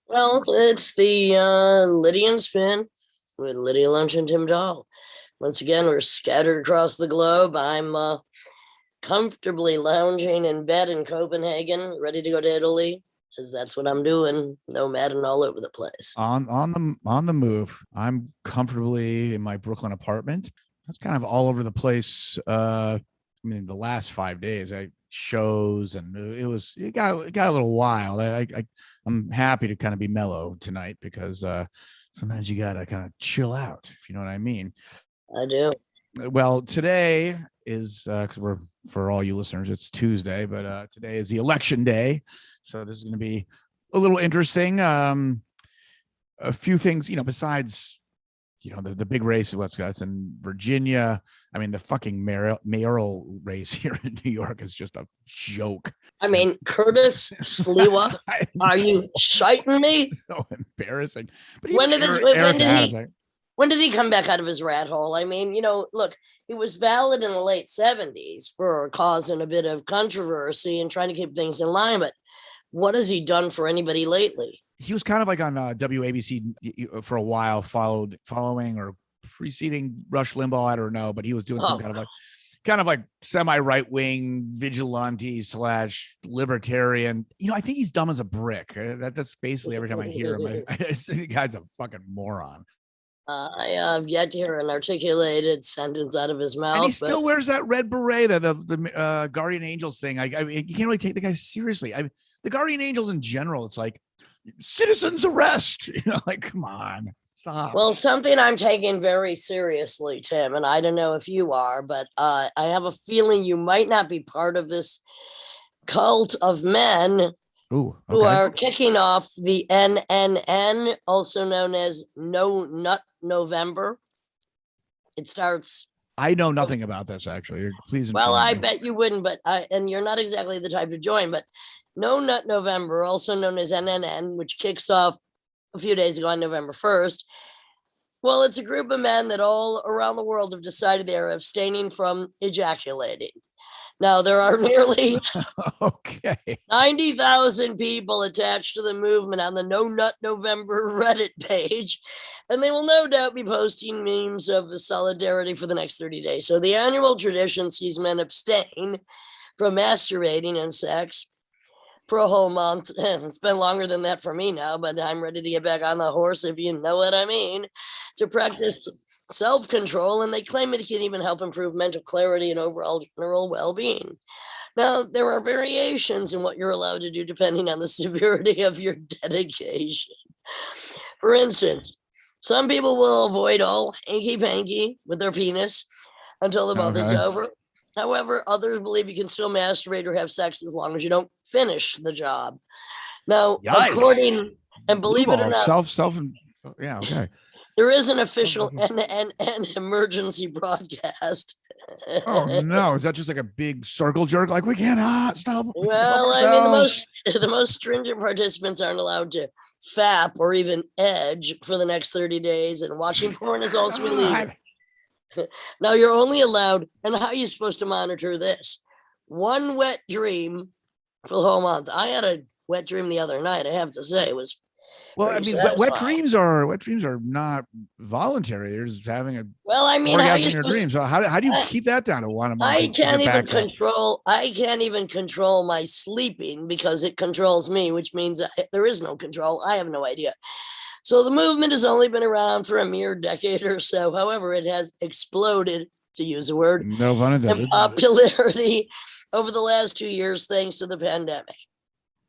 Well, it's the Lydian spin with Lydia Lunch and Tim Dahl. Once again, we're scattered across the globe. I'm comfortably lounging in bed in Copenhagen, ready to go to Italy, because that's what I'm doing, nomading all over the place. On the move. I'm comfortably in my Brooklyn apartment. That's kind of all over the place. I mean, the last 5 days, I shows and it got a little wild. I'm happy to kind of be mellow tonight because sometimes you gotta kind of chill out, if you know what I mean. I do. Well, today is because we're for all you listeners, it's Tuesday, but today is the election day, so this is going to be a little interesting. A few things, besides the big race of what's got in Virginia. I mean, the fucking mayoral race here in New York is just a joke. I mean, Curtis Sliwa, are you shiting me? So embarrassing. But when did he come back out of his rat hole? I mean, look, he was valid in the late 70s for causing a bit of controversy and trying to keep things in line. But what has he done for anybody lately? He was kind of like on WABC for a while, following or preceding Rush Limbaugh. I don't know, but he was doing some kind of like semi right wing vigilante / libertarian. I think he's dumb as a brick. That's basically every time I hear him. I think the guy's a fucking moron. I have yet to hear an articulated sentence out of his mouth. And he still wears that red beret, the Guardian Angels thing. I mean, you can't really take the guy seriously. The Guardian Angels in general, it's like citizens arrest. Like, come on, stop. Well, something I'm taking very seriously, Tim, and I don't know if you are, but I have a feeling you might not be part of this cult of men who are kicking off the NNN, also known as No Nut November. It starts. I know nothing about this, actually. Please. Well, I bet you wouldn't, but and you're not exactly the type to join, but No Nut November, also known as NNN, which kicks off a few days ago on November 1st. Well, it's a group of men that all around the world have decided they are abstaining from ejaculating. Now, there are nearly 90,000 people attached to the movement on the No Nut November Reddit page, and they will no doubt be posting memes of the solidarity for the next 30 days. So the annual tradition sees men abstain from masturbating and sex for a whole month. It's been longer than that for me now, but I'm ready to get back on the horse, if you know what I mean, to practice self-control, and they claim it can even help improve mental clarity and overall general well-being. Now, there are variations in what you're allowed to do depending on the severity of your dedication. For instance, some people will avoid all hanky-panky with their penis until the month is over. However, others believe you can still masturbate or have sex as long as you don't finish the job. Now, according, and believe it or not, yeah, okay. There is an official NNN emergency broadcast. Oh no! Is that just like a big circle jerk? Like, we can't stop. Well, I mean, the most stringent participants aren't allowed to fap or even edge for the next 30 days, and watching porn is also illegal. Now, you're only allowed, and how are you supposed to monitor this? One wet dream for the whole month. I had a wet dream the other night. I have to say, it was. Well, I mean, wet dreams are not voluntary. They're just having a orgasm in your dreams. So how do you keep that down to one? I can't even control my sleeping because it controls me, which means there is no control. I have no idea. So the movement has only been around for a mere decade or so. However, it has exploded, to use a word, in popularity over the last 2 years thanks to the pandemic.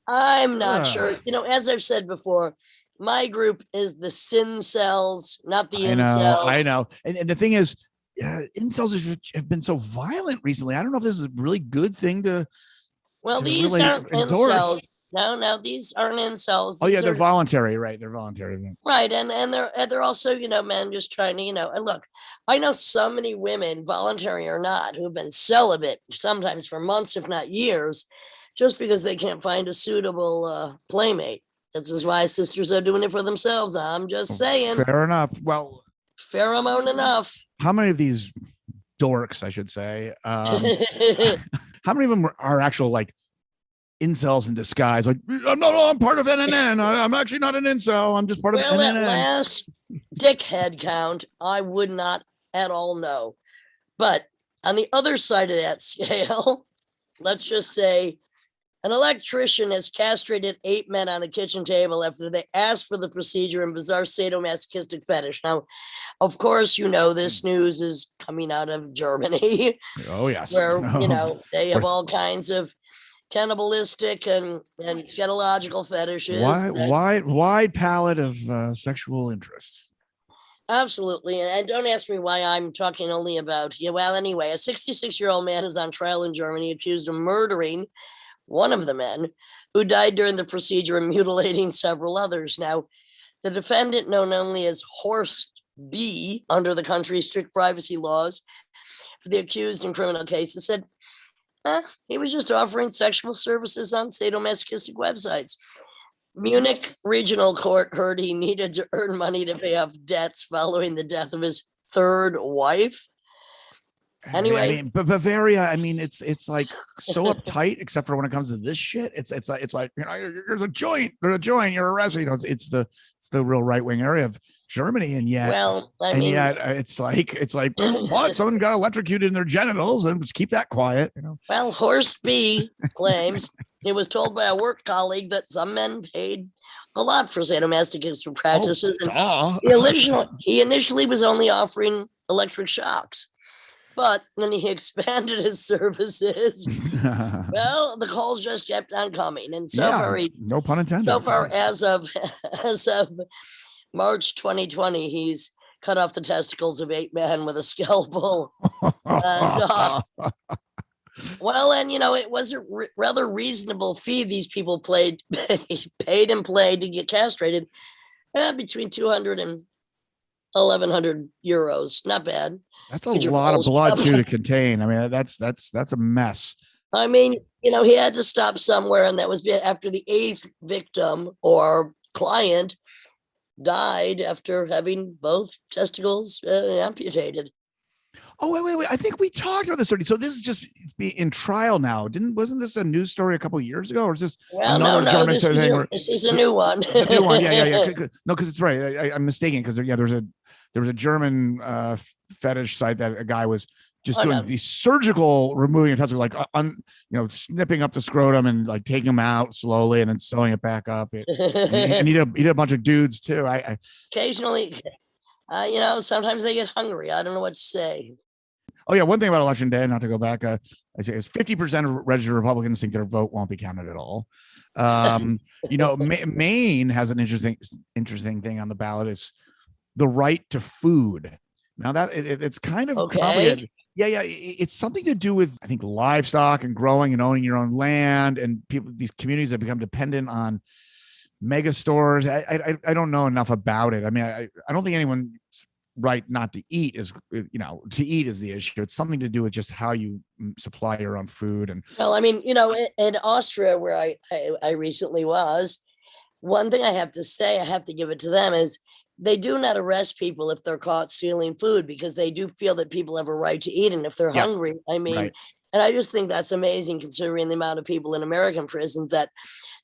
I'm not sure. As I've said before, my group is the sin cells, not the incels. I know. And the thing is, incels have been so violent recently. I don't know if this is a really good thing to. Well, these aren't incels. No, these aren't incels. Oh yeah, they're voluntary, right? They're voluntary, right? And they're also men just trying to and look. I know so many women, voluntary or not, who've been celibate sometimes for months, if not years, just because they can't find a suitable playmate. This is why sisters are doing it for themselves. I'm just saying. Fair enough. Well, pheromone enough. How many of these dorks, I should say, how many of them are actual incels in disguise. Like, I'm part of NNN. I'm actually not an incel. I'm just part of Well, at NNN. last dickhead count, I would not at all know. But on the other side of that scale, let's just say an electrician has castrated 8 men on the kitchen table after they asked for the procedure in bizarre sadomasochistic fetish. Now, of course, this news is coming out of Germany. Oh, yes. Where, they have all kinds of cannibalistic and scatological fetishes. Wide palette of sexual interests. Absolutely. And don't ask me why I'm talking only about, anyway, a 66-year-old man who's on trial in Germany accused of murdering one of the men who died during the procedure and mutilating several others. Now, the defendant, known only as Horst B under the country's strict privacy laws for the accused in criminal cases, said he was just offering sexual services on sadomasochistic websites. Munich Regional Court heard he needed to earn money to pay off debts following the death of his third wife. Anyway, but Bavaria, it's like so uptight, except for when it comes to this shit. It's like there's a joint, you're arrested. It's the real right wing area of Germany, and yet, it's like what, someone got electrocuted in their genitals, and just keep that quiet. Well, Horst B claims he was told by a work colleague that some men paid a lot for sadomasochistic practices. He initially was only offering electric shocks. But when he expanded his services, well, the calls just kept on coming. And so far, no pun intended. So far, as of March 2020, he's cut off the testicles of 8 men with a scalpel. And, it was a rather reasonable fee these people paid to get castrated, between 200 and 1,100 euros. Not bad. That's a lot of blood too to contain. That's a mess. He had to stop somewhere, and that was after the 8th victim or client died after having both testicles amputated. Oh, wait. I think we talked about this already. So this is just in trial now. Wasn't this a news story a couple of years ago, or is this another German thing? This is a new one. It's a new one. Yeah. No, because it's right. I'm mistaken, because there was a German fetish site that a guy was just doing the surgical removing of testicles, like snipping up the scrotum and like taking them out slowly and then sewing it back up. And he did a bunch of dudes too. Occasionally, sometimes they get hungry. I don't know what to say. Oh yeah, one thing about election day, not to go back, I say is 50% of registered Republicans think their vote won't be counted at all. Maine has an interesting thing on the ballot. Is the right to food. Now that it's kind of okay. It's something to do with, I think, livestock and growing and owning your own land, and these communities have become dependent on mega stores. I don't know enough about it. I don't think anyone's right not to eat is, to eat is the issue. It's something to do with just how you supply your own food. And well, in Austria, where I recently was, one thing I have to say, I have to give it to them, is they do not arrest people if they're caught stealing food, because they do feel that people have a right to eat. And if they're hungry, right. And I just think that's amazing, considering the amount of people in American prisons that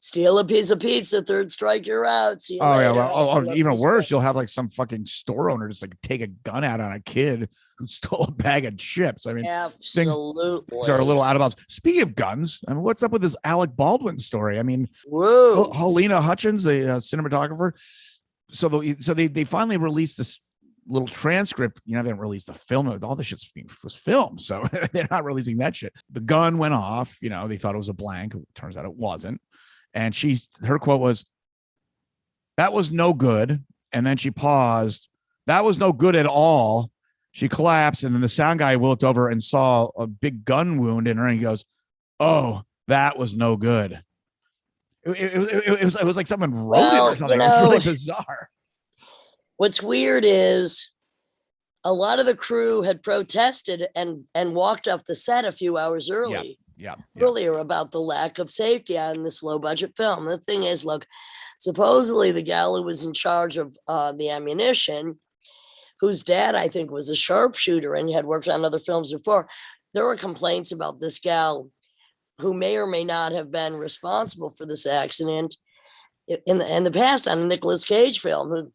steal a piece of pizza, third strike, you're out. Even worse, you'll have like some fucking store owner just like take a gun out on a kid who stole a bag of chips. Absolutely. Things are a little out of bounds. Speaking of guns, what's up with this Alec Baldwin story? Whoa. Helena Hutchins, the cinematographer. So they finally released this little transcript. They didn't release the film. All this shit was filmed, so they're not releasing that shit. The gun went off. They thought it was a blank. It turns out it wasn't. And her quote was, "That was no good." And then she paused. "That was no good at all." She collapsed, and then the sound guy looked over and saw a big gun wound in her, and he goes, "Oh, that was no good." It was like someone wrote it or something. It was really bizarre. What's weird is a lot of the crew had protested and walked off the set a few hours earlier about the lack of safety on this low budget film. The thing is, look, supposedly the gal who was in charge of the ammunition, whose dad, I think, was a sharpshooter and had worked on other films before, there were complaints about this gal who may or may not have been responsible for this accident in the past on a Nicolas Cage film, who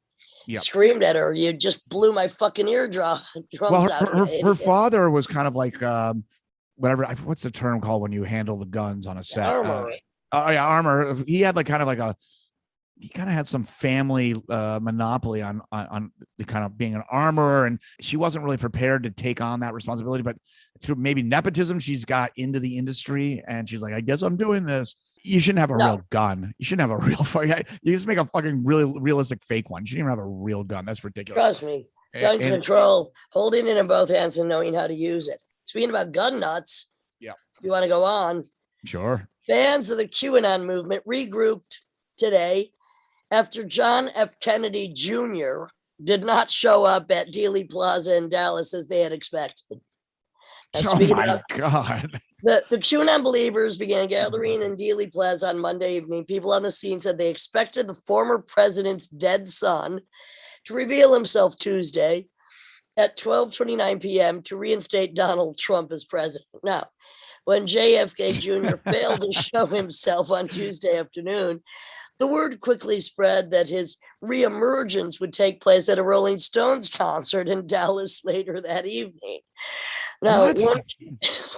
screamed at her, "You just blew my fucking eardrum." Well, her father was kind of like whatever. What's the term called when you handle the guns on a set? Armor. Armor. He had like kind of like he kind of had some family monopoly on the kind of being an armorer, and she wasn't really prepared to take on that responsibility. But through maybe nepotism, she's got into the industry, and she's like, "I guess I'm doing this." You shouldn't have a real gun. You shouldn't have a real fucking. You just make a fucking really realistic fake one. You shouldn't even have a real gun. That's ridiculous. Trust me. Gun control, holding it in both hands and knowing how to use it. Speaking about gun nuts, if you want to go on, sure. Fans of the QAnon movement regrouped today after John F. Kennedy Jr. did not show up at Dealey Plaza in Dallas as they had expected. Oh my God. The QAnon believers began gathering in Dealey Plaza on Monday evening. People on the scene said they expected the former president's dead son to reveal himself Tuesday at 12:29 p.m. to reinstate Donald Trump as president. Now, when JFK Jr. failed to show himself on Tuesday afternoon, the word quickly spread that his reemergence would take place at a Rolling Stones concert in Dallas later that evening. Now,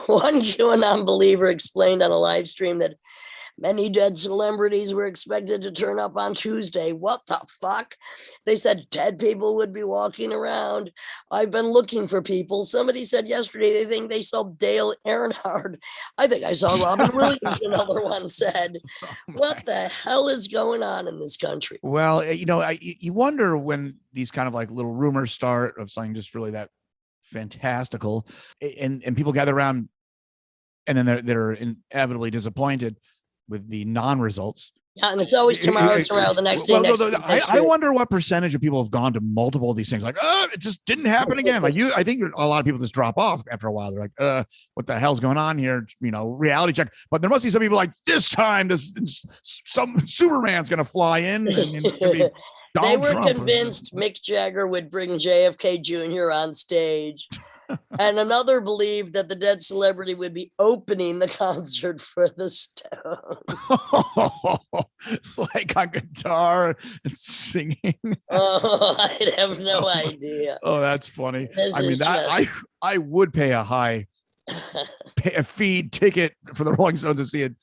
one QAnon believer explained on a live stream that many dead celebrities were expected to turn up on Tuesday. What the fuck? They said dead people would be walking around. I've been looking for people. Somebody said yesterday they think they saw Dale Earnhardt. I think I saw Robin Williams, another one said. What the hell is going on in this country? Well, you wonder when these kind of like little rumors start of something just really that fantastical, and people gather around, and then they're inevitably disappointed with the non-results. Yeah, and it's always tomorrow, the next day. I wonder what percentage of people have gone to multiple of these things. Like, it just didn't happen again. Like I think a lot of people just drop off after a while. They're like, what the hell's going on here? Reality check. But there must be some people like, this time, some Superman's going to fly in, and it's going to be Donald They were Trump convinced Mick Jagger would bring JFK Jr. on stage. And another believed that the dead celebrity would be opening the concert for the Stones. Like on guitar and singing. Oh, I have no idea. Oh, that's funny. I would pay a fee ticket for the Rolling Stones to see it.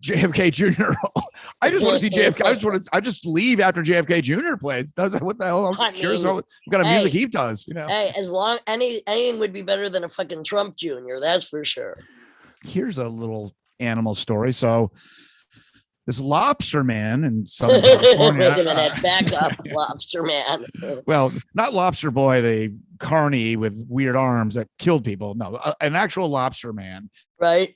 JFK Jr. I just want to see JFK. I just leave after JFK Jr. plays. What the hell? I'm curious what kind of music he does. Hey, as long anything would be better than a fucking Trump Jr. That's for sure. Here's a little animal story. So this lobster man in Southern California. Wait a minute, back up, lobster man. Well, not lobster boy, the carny with weird arms that killed people. No, an actual lobster man. Right.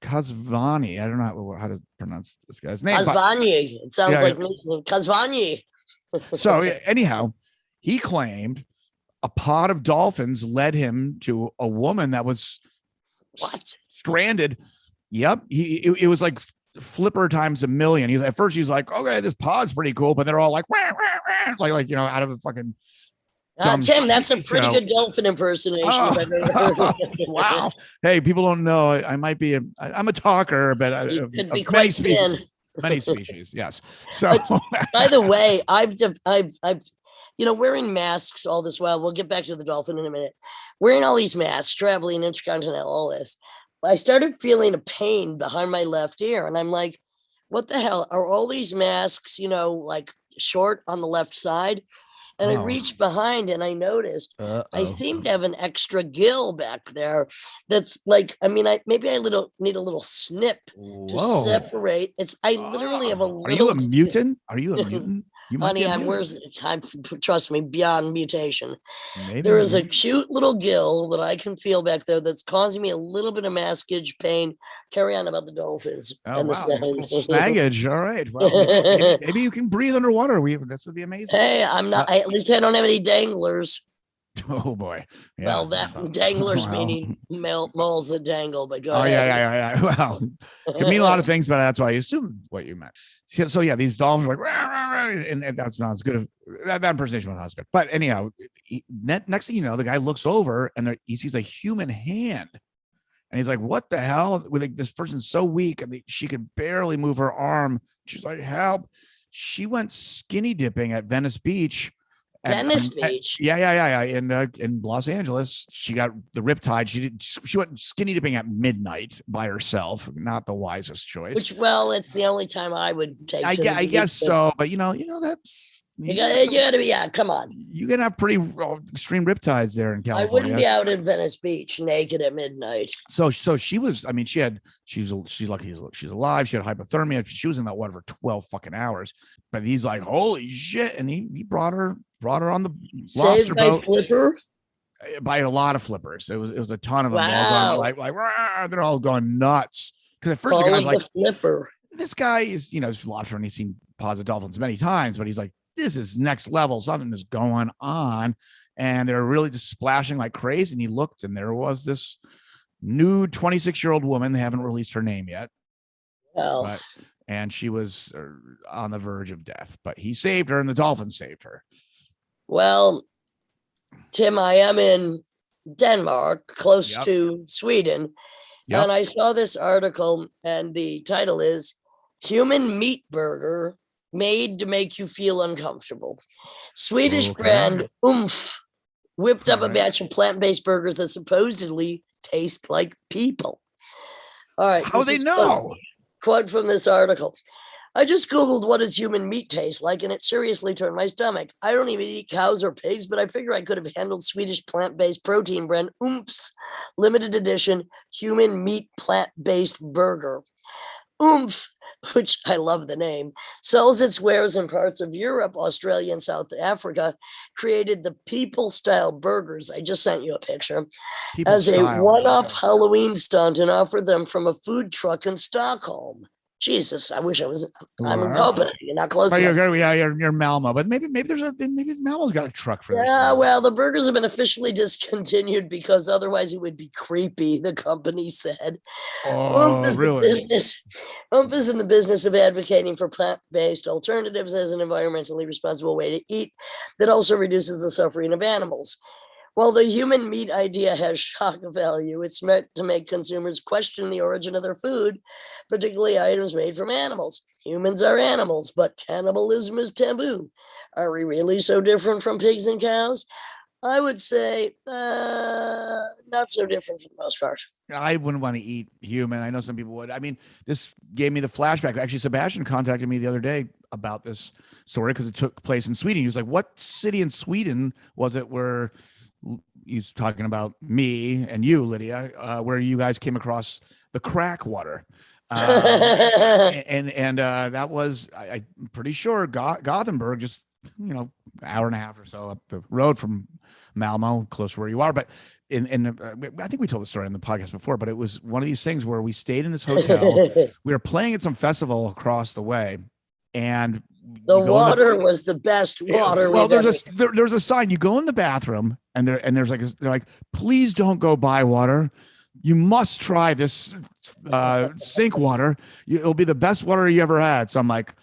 Kazvani. I don't know how to pronounce this guy's name. Kazvani. It sounds like Kazvani. So anyhow, he claimed a pod of dolphins led him to a woman that was stranded. Yep. It was like Flipper times a million. At first he's like, okay, this pod's pretty cool, but they're all like, wah, wah, wah, like out of a fucking. Tim, that's a pretty good dolphin impersonation. Wow. Hey, people don't know. I'm a talker, but you could be quite thin. Many species. Yes. So by the way, I've wearing masks all this while. We'll get back to the dolphin in a minute. Wearing all these masks, traveling intercontinental, all this. I started feeling a pain behind my left ear. And I'm like, what the hell? Are all these masks, like short on the left side? And I reached behind and I noticed I seem to have an extra gill back there. That's like, maybe I need a little snip to separate. I literally have a little. Are you a mutant? Are you a mutant? Honey, trust me, beyond mutation. There is a cute little gill that I can feel back there that's causing me a little bit of maskage pain. Carry on about the dolphins and the snaggage. All right. Well, maybe you can breathe underwater. This would be amazing. Hey, I'm not. At least I don't have any danglers. Oh boy. Yeah. Well, that danglers meaning moles that dangle, but go ahead. Yeah. Well, it can mean a lot of things, but that's why I assumed what you meant. So yeah, these dolphins were like, rah, rah, rah, and that's not as good. That impersonation was not as good. But anyhow, next thing you know, the guy looks over and he sees a human hand, And he's like, what the hell? With like, this person's so weak. I mean, she could barely move her arm. She's like, help. She went skinny dipping at Venice Beach. Venice Beach. Yeah. In Los Angeles, she got the riptide. She went skinny dipping at midnight by herself. Not the wisest choice. Which, well, it's the only time I would take. I guess so. But that's. You gotta be, come on. You can have pretty extreme riptides there in California. I wouldn't be out in Venice Beach naked at midnight. So she was, I mean, she's lucky she's alive. She had hypothermia. She was in that water for 12 fucking hours. But he's like, holy shit. And he brought her on the lobster boat. Flipper? By a lot of flippers. It was a ton of them. Wow. All going they're all going nuts. Because at first the guy's like, flipper. This guy is, he's a lobster and he's seen positive dolphins many times, but he's like, this is next level. Something is going on. And they're really just splashing like crazy. And he looked, and there was this nude 26-year-old woman. They haven't released her name yet. Well, and she was on the verge of death, but he saved her and the dolphins saved her. Well, Tim, I am in Denmark, close to Sweden. Yep. And I saw this article, and the title is Human Meat Burger Made to Make You Feel Uncomfortable. Swedish brand Oomph whipped up a batch of plant-based burgers that supposedly taste like people. All right. How do they know? Quote from this article. I just Googled what does human meat taste like, and it seriously turned my stomach. I don't even eat cows or pigs, but I figure I could have handled Swedish plant-based protein brand Oomph's limited edition human meat plant-based burger. Oomph, which I love the name, sells its wares in parts of Europe, Australia, and South Africa, created the people-style burgers, I just sent you a picture, as a one-off Halloween stunt and offered them from a food truck in Stockholm. Jesus, I wish I was. I'm in Copenhagen, you're not close enough. You're Malmo, but maybe Malmo's got a truck for this. Yeah, well, the burgers have been officially discontinued because otherwise it would be creepy, the company said. Oh, really? Oomph is in the business of advocating for plant-based alternatives as an environmentally responsible way to eat that also reduces the suffering of animals. While the human meat idea has shock value, it's meant to make consumers question the origin of their food, particularly items made from animals. Humans are animals, but cannibalism is taboo. Are we really so different from pigs and cows? I would say not so different for the most part. I wouldn't want to eat human. I know some people would. I mean, this gave me the flashback. Actually, Sebastian contacted me the other day about this story because it took place in Sweden. He was like, what city in Sweden was it where... He's talking about me and you, Lydia, where you guys came across the crack water. And that was, I'm pretty sure, Gothenburg, just, hour and a half or so up the road from Malmo, close to where you are. But I think we told the story on the podcast before, but it was one of these things where we stayed in this hotel. We were playing at some festival across the way, and the water was the best water. Well, there's a sign. You go in the bathroom, and they're like, please don't go buy water. You must try this sink water. It'll be the best water you ever had. So I'm like,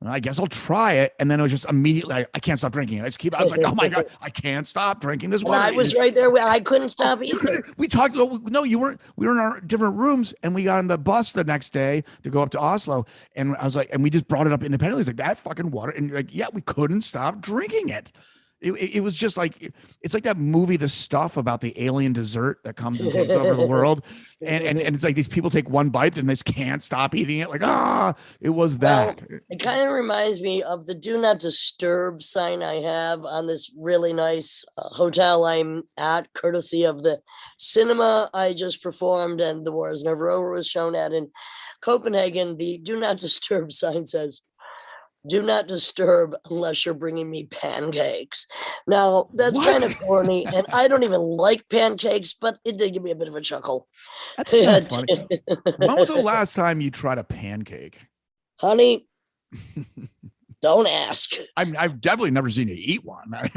I guess I'll try it. And then it was just immediately, I can't stop drinking it. I was like, oh my God, I can't stop drinking this water. And I was right there. I couldn't stop either. We talked, no, you weren't. We were in our different rooms, and we got on the bus the next day to go up to Oslo. And I was like, and we just brought it up independently. It's like, that fucking water. And you're like, yeah, we couldn't stop drinking it. It was just like, it's like that movie, The Stuff, about the alien dessert that comes and takes over the world. And it's like these people take one bite and they just can't stop eating it. Like, it was that. Well, it kind of reminds me of the do not disturb sign I have on this really nice hotel I'm at, courtesy of the cinema I just performed and The War Is Never Over was shown at in Copenhagen. The do not disturb sign says, do not disturb unless you're bringing me pancakes. Now, that's kind of corny, and I don't even like pancakes, but it did give me a bit of a chuckle. That's kind of funny. When was the last time you tried a pancake? Honey, don't ask. I've definitely never seen you eat one. Well,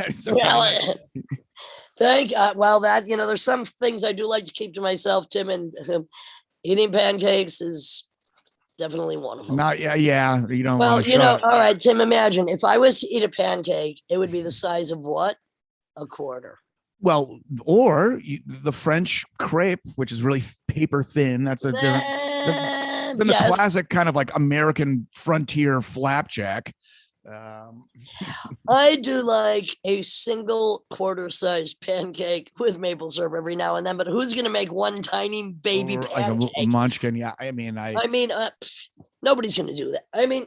there's some things I do like to keep to myself, Tim, and eating pancakes is definitely one of them. Yeah. You don't want to all right, Tim, imagine if I was to eat a pancake, it would be the size of what? A quarter. Well, or the French crepe, which is really paper thin. That's a different than the Yes, classic kind of like American frontier flapjack. Um, I do like a single quarter-sized pancake with maple syrup every now and then, but who's going to make one tiny baby or like a pancake? munchkin. Yeah, I mean, nobody's going to do that. I mean,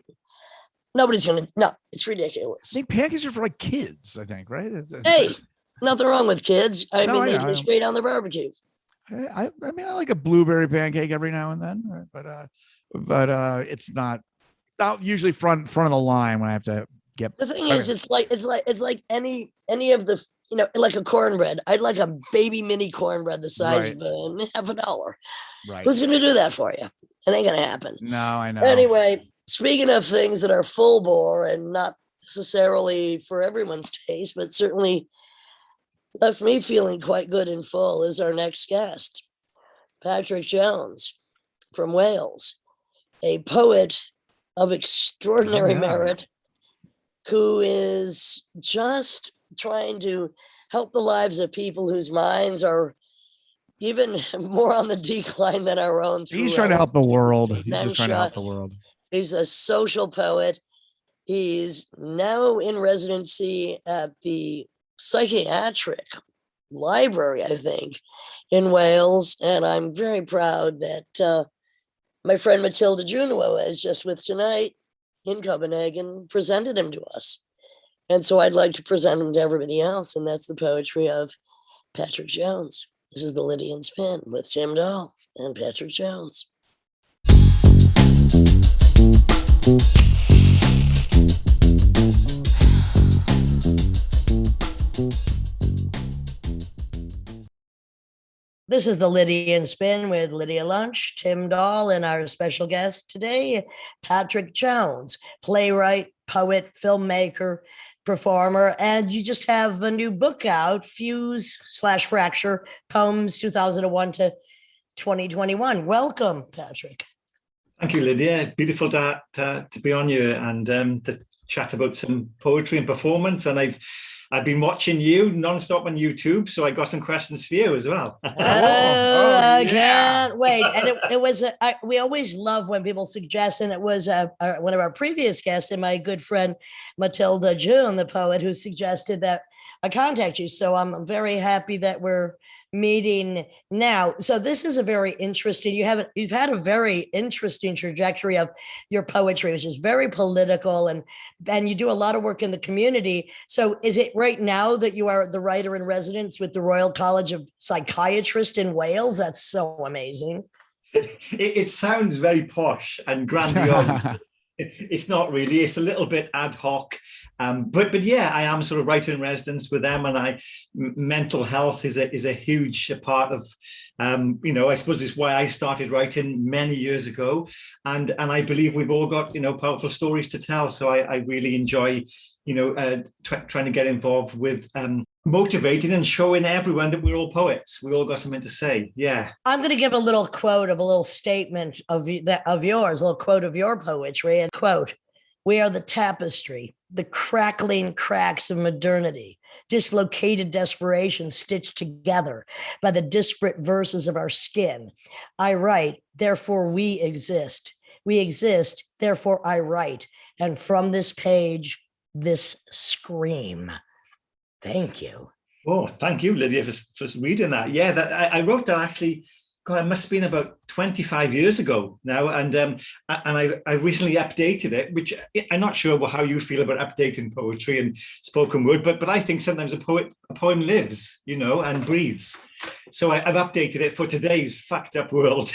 nobody's going to. No, it's ridiculous. think pancakes are for like kids. I think, right? Hey, nothing wrong with kids. I No, mean, I they know. go straight on the barbecue. I mean, I like a blueberry pancake every now and then, but it's not usually front of the line when I have to get. The thing is, it's like any of the, like a cornbread. I'd like a baby mini cornbread the size Right. of half a dollar. Right. Who's going to do that for you? It ain't going to happen. No, I know. Anyway, speaking of things that are full bore and not necessarily for everyone's taste, but certainly left me feeling quite good and full, is our next guest, Patrick Jones from Wales, a poet of extraordinary merit who is just trying to help the lives of people whose minds are even more on the decline than our own. He's trying to help the world. He's just trying to help the world. He's a social poet. He's now in residency at the psychiatric library, I think, in Wales. And I'm very proud that my friend Matilda Juno is just with tonight in Copenhagen, presented him to us. And so I'd like to present him to everybody else. And that's the poetry of Patrick Jones. This is the Lydian Spin with Tim Dahl and Patrick Jones. This is the Lydian Spin with Lydia Lunch, Tim Dahl, and our special guest today, Patrick Jones, playwright, poet, filmmaker, performer, and you just have a new book out, Fuse/Fracture, Poems 2001 to 2021. Welcome, Patrick. Thank you, Lydia. Beautiful to be on you and to chat about some poetry and performance. And I've been watching you nonstop on YouTube, so I got some questions for you as well. I can't wait. And it was, we always love when people suggest, and it was one of our previous guests and my good friend, Matilda June, the poet, who suggested that I contact you. So I'm very happy that we're meeting now. So this is a very interesting, you've had a very interesting trajectory of your poetry, which is very political, and you do a lot of work in the community. So is it right now that you are the writer in residence with the Royal College of Psychiatrists in Wales? That's so amazing. It sounds very posh and grandiose. It's not really. It's a little bit ad hoc, but yeah, I am sort of writer in residence with them, and mental health is a huge part of, I suppose it's why I started writing many years ago, and I believe we've all got powerful stories to tell. So I really enjoy trying to get involved with motivating and showing everyone that we're all poets. We all got something to say. Yeah. I'm going to give a little quote of a little statement of yours, a little quote of your poetry. And quote, "We are the tapestry, the crackling cracks of modernity, dislocated desperation stitched together by the disparate verses of our skin. I write, therefore we exist. We exist, therefore I write. And from this page, this scream." Thank you. Oh, thank you, Lydia, for reading that. Yeah, I wrote that actually. God, it must have been about 25 years ago now, and I recently updated it. Which I'm not sure how you feel about updating poetry and spoken word, but I think sometimes a poem lives, and breathes. So I've updated it for today's fucked up world.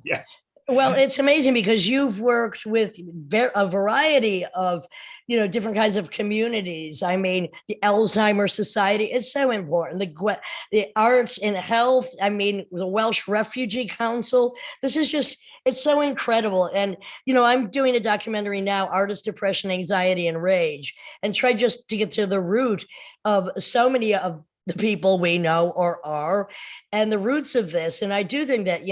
Yes. Well, it's amazing because you've worked with a variety of, different kinds of communities. I mean, the Alzheimer's Society, it's so important. The arts and health, I mean, the Welsh Refugee Council. This is just, it's so incredible. And, I'm doing a documentary now, Artist Depression, Anxiety, and Rage, and try just to get to the root of so many of the people we know or are, and the roots of this. And I do think that,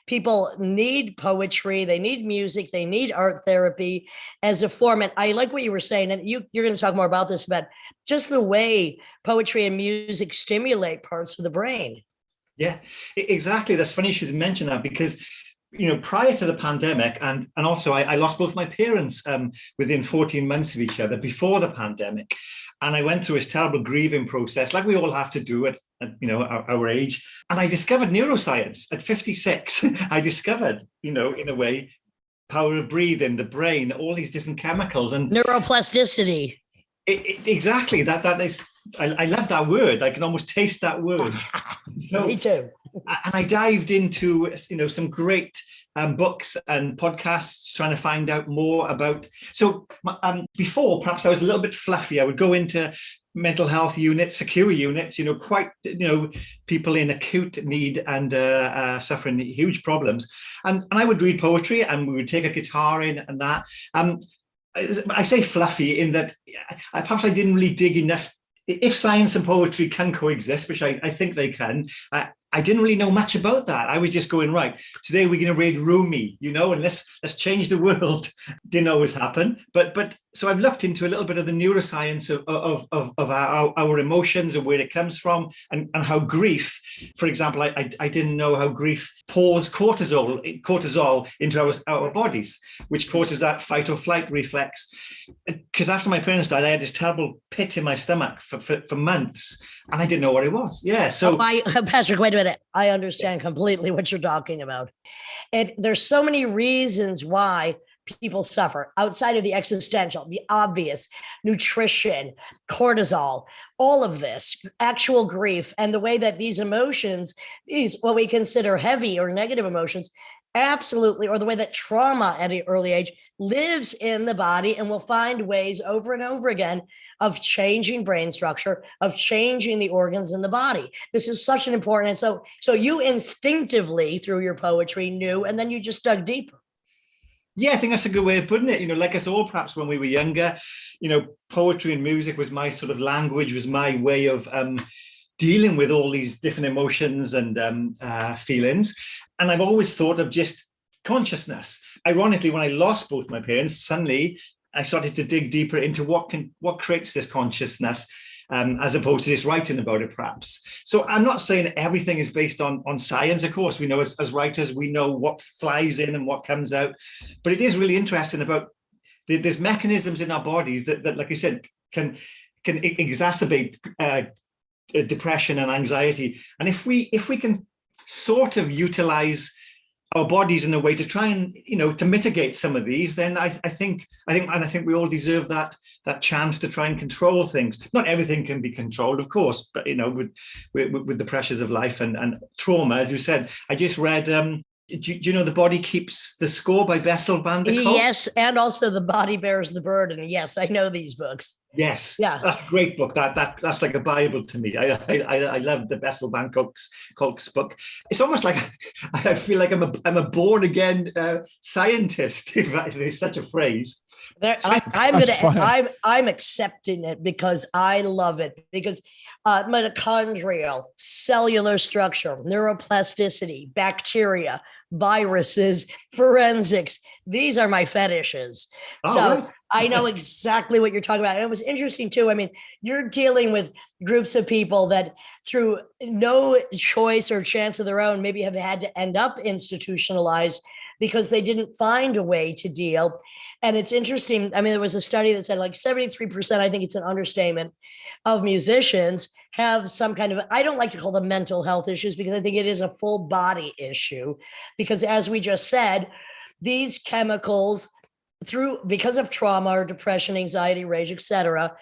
People need poetry, they need music, they need art therapy as a form. And I like what you were saying, and you're going to talk more about this, about just the way poetry and music stimulate parts of the brain. Yeah, exactly. That's funny you should mention that, because prior to the pandemic, and also I lost both my parents within 14 months of each other before the pandemic. And I went through this terrible grieving process, like we all have to do at our age. And I discovered neuroscience at 56. I discovered, in a way, power of breathing, the brain, all these different chemicals, and neuroplasticity. Exactly. That is, I love that word. I can almost taste that word. So, me too. And I dived into some great books and podcasts, trying to find out more about. So before, perhaps I was a little bit fluffy. I would go into mental health units, secure units, people in acute need and suffering huge problems, and I would read poetry, and we would take a guitar in and that. I say fluffy in that perhaps I didn't really dig enough. If science and poetry can coexist, which I think they can, I didn't really know much about that. I was just going, right, today we're going to read Rumi, and let's change the world. Didn't always happen, but so I've looked into a little bit of the neuroscience of our emotions and where it comes from, and how grief, for example, I didn't know how grief pours cortisol into our bodies, which causes that fight or flight reflex. Because after my parents died, I had this terrible pit in my stomach for months, and I didn't know what it was. Yeah, so Patrick, wait a minute. I understand completely what you're talking about. And there's so many reasons why people suffer outside of the existential, the obvious, nutrition, cortisol, all of this, actual grief, and the way that these emotions, these what we consider heavy or negative emotions, absolutely, or the way that trauma at an early age lives in the body and will find ways over and over again of changing brain structure, of changing the organs in the body. This is such an important, so you instinctively through your poetry knew, and then you just dug deeper. Yeah, I think that's a good way of putting it. Like us all, perhaps when we were younger, poetry and music was my sort of language, was my way of dealing with all these different emotions and feelings. And I've always thought of just consciousness. Ironically, when I lost both my parents, suddenly I started to dig deeper into what creates this consciousness, as opposed to just writing about it, perhaps. So I'm not saying everything is based on science. Of course, we know as writers, we know what flies in and what comes out. But it is really interesting about there's mechanisms in our bodies that like you said, can exacerbate depression and anxiety. And if we can sort of utilize our bodies in a way to try and to mitigate some of these, then I think we all deserve that chance to try and control things. Not everything can be controlled, of course, but with the pressures of life and trauma, as you said. I just read do you know The Body Keeps the Score by Bessel van der Kolk? Yes, and also The Body Bears the Burden. Yes, I know these books. Yes, yeah, that's a great book. That's like a Bible to me. I love the Bessel van Kolk's book. It's almost like I feel like I'm a born again scientist, if there's such a phrase. I'm accepting it because I love it, because mitochondrial, cellular structure, neuroplasticity, bacteria, viruses, forensics. These are my fetishes. Oh, so right. I know exactly what you're talking about. And it was interesting too. I mean, you're dealing with groups of people that through no choice or chance of their own, maybe have had to end up institutionalized because they didn't find a way to deal. And it's interesting. I mean, there was a study that said like 73%, I think it's an understatement, of musicians have some kind of, I don't like to call them mental health issues because I think it is a full body issue. Because as we just said, these chemicals because of trauma or depression, anxiety, rage, etc.,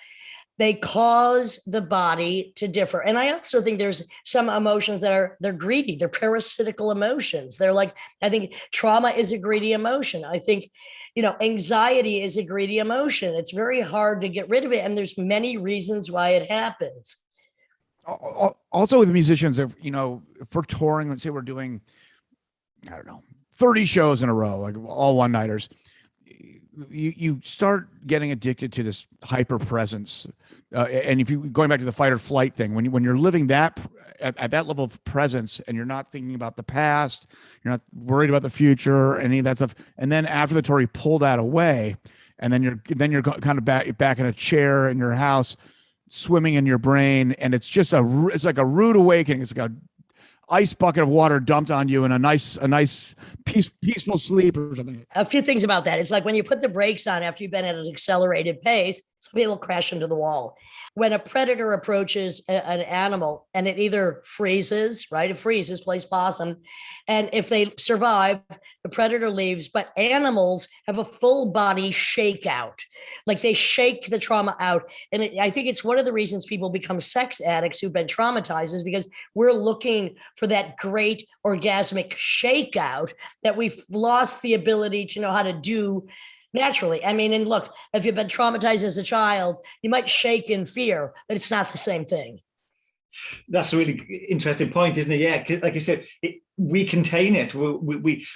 they cause the body to differ. And I also think there's some emotions that they're greedy, they're parasitical emotions. They're like, I think trauma is a greedy emotion. I think, anxiety is a greedy emotion. It's very hard to get rid of it. And there's many reasons why it happens. Also with musicians, if we're touring, let's say we're doing, I don't know, 30 shows in a row, like all one-nighters, you start getting addicted to this hyper presence, and if you going back to the fight or flight thing, when you're living that at that level of presence, and you're not thinking about the past, you're not worried about the future, any of that stuff, and then after the tour, you pull that away, and then you're kind of back in a chair in your house, swimming in your brain, and it's like a rude awakening. It's like a ice bucket of water dumped on you and a nice peaceful sleep or something. A few things about that. It's like when you put the brakes on after you've been at an accelerated pace, some people crash into the wall. When a predator approaches an animal and it either freezes, right? It freezes, plays possum. And if they survive, the predator leaves. But animals have a full body shakeout. Like they shake the trauma out. And I think it's one of the reasons people become sex addicts who've been traumatized is because we're looking for that great orgasmic shakeout that we've lost the ability to know how to do naturally. I mean, and look, if you've been traumatized as a child, you might shake in fear, but it's not the same thing. That's a really interesting point, isn't it? Yeah, because like you said, we contain it. We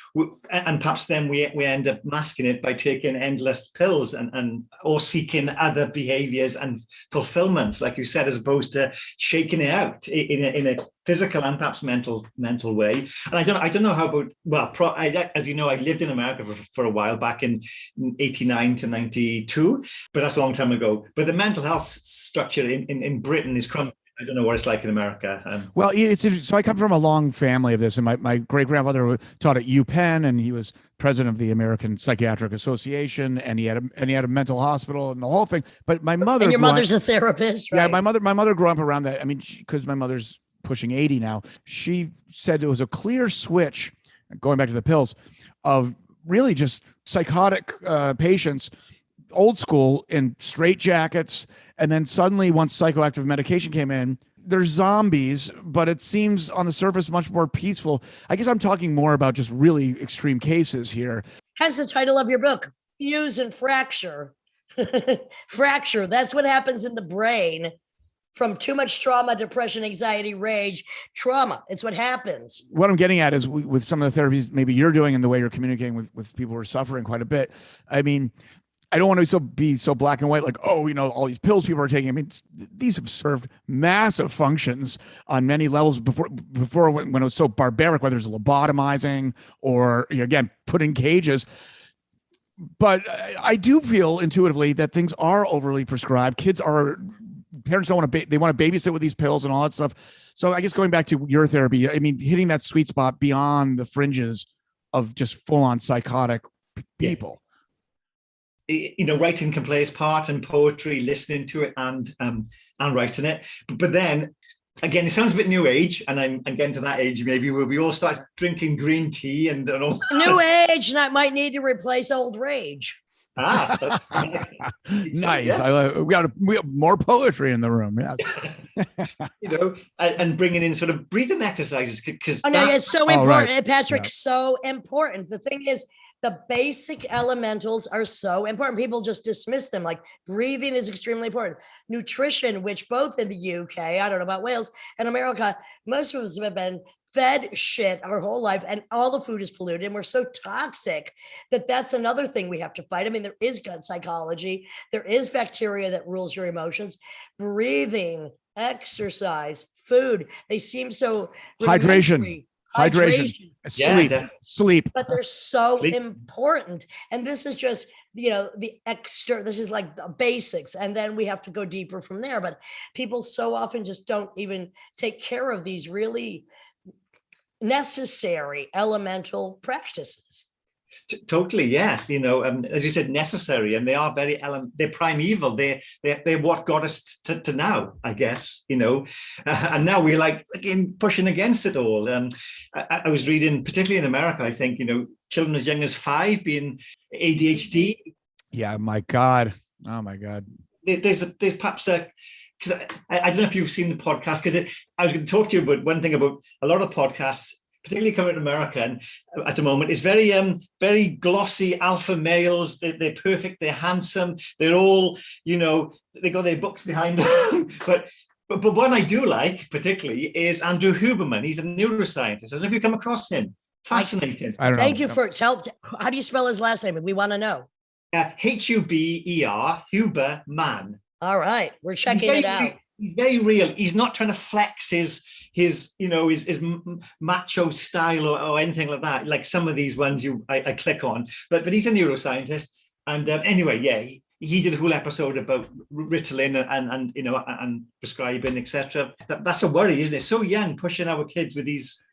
and perhaps then we end up masking it by taking endless pills and or seeking other behaviors and fulfillments, like you said, as opposed to shaking it out in a physical and perhaps mental way. And I don't know how about as you know, I lived in America for a while back in 89 to 92, but that's a long time ago. But the mental health structure in Britain is crumbling. I don't know what it's like in America. Well, so I come from a long family of this, and my great grandfather taught at UPenn, and he was president of the American Psychiatric Association, and he had a mental hospital and the whole thing. But my mother, and your mother's a therapist, right? Yeah, my mother grew up around that. I mean, because my mother's pushing 80 now, she said it was a clear switch, going back to the pills, of really just psychotic patients, old school in straitjackets. And then suddenly, once psychoactive medication came in, they're zombies, but it seems on the surface much more peaceful. I guess I'm talking more about just really extreme cases here. Hence the title of your book, Fuse and Fracture. Fracture, that's what happens in the brain from too much trauma, depression, anxiety, rage, trauma. It's what happens. What I'm getting at is with some of the therapies maybe you're doing and the way you're communicating with people who are suffering quite a bit. I mean, I don't want to be so black and white, like, oh, all these pills people are taking. I mean, these have served massive functions on many levels before when it was so barbaric, whether it's lobotomizing or, again, put in cages. But I do feel intuitively that things are overly prescribed. Parents don't want to, they want to babysit with these pills and all that stuff. So I guess going back to your therapy, I mean, hitting that sweet spot beyond the fringes of just full on psychotic people. Writing can play its part in poetry, listening to it and writing it. But then again, it sounds a bit new age, and I'm getting to that age maybe where we all start drinking green tea and all. New age, and I might need to replace old rage. Nice. Yeah. We have more poetry in the room. Yes. And bringing in sort of breathing exercises because it's so important, right. Patrick. Yeah. So important. The thing is, the basic elementals are so important. People just dismiss them. Like breathing is extremely important. Nutrition, which both in the UK, I don't know about Wales, and America, most of us have been fed shit our whole life, and all the food is polluted, and we're so toxic that's another thing we have to fight. I mean, there is gut psychology. There is bacteria that rules your emotions. Breathing, exercise, food, they seem so hydration, sleep, but they're so important. And this is just the extra, this is like the basics, and then we have to go deeper from there. But people so often just don't even take care of these really necessary elemental practices. Totally, yes. As you said, necessary, and they are they're primeval. They're what got us to now, I guess. And now we're like again pushing against it all. I was reading, particularly in America, I think children as young as 5 being ADHD. Yeah, my God. Oh my God. There's perhaps a. Because I don't know if you've seen the podcast, because I was going to talk to you about one thing about a lot of podcasts, particularly coming to America and at the moment, is very very glossy alpha males. They're perfect, they're handsome, they're all, they got their books behind them. But one I do like particularly is Andrew Huberman. He's a neuroscientist. I don't know if you come across him. Fascinating. I don't know. Thank you for how do you spell his last name? We want to know. Huber, Huber man. All right, we're checking it out. He's very real. He's not trying to flex his macho style or anything like that. Like some of these ones I click on, but he's a neuroscientist. And anyway, yeah, he did a whole episode about Ritalin and prescribing, etc. That's a worry, isn't it? So young, pushing our kids with these.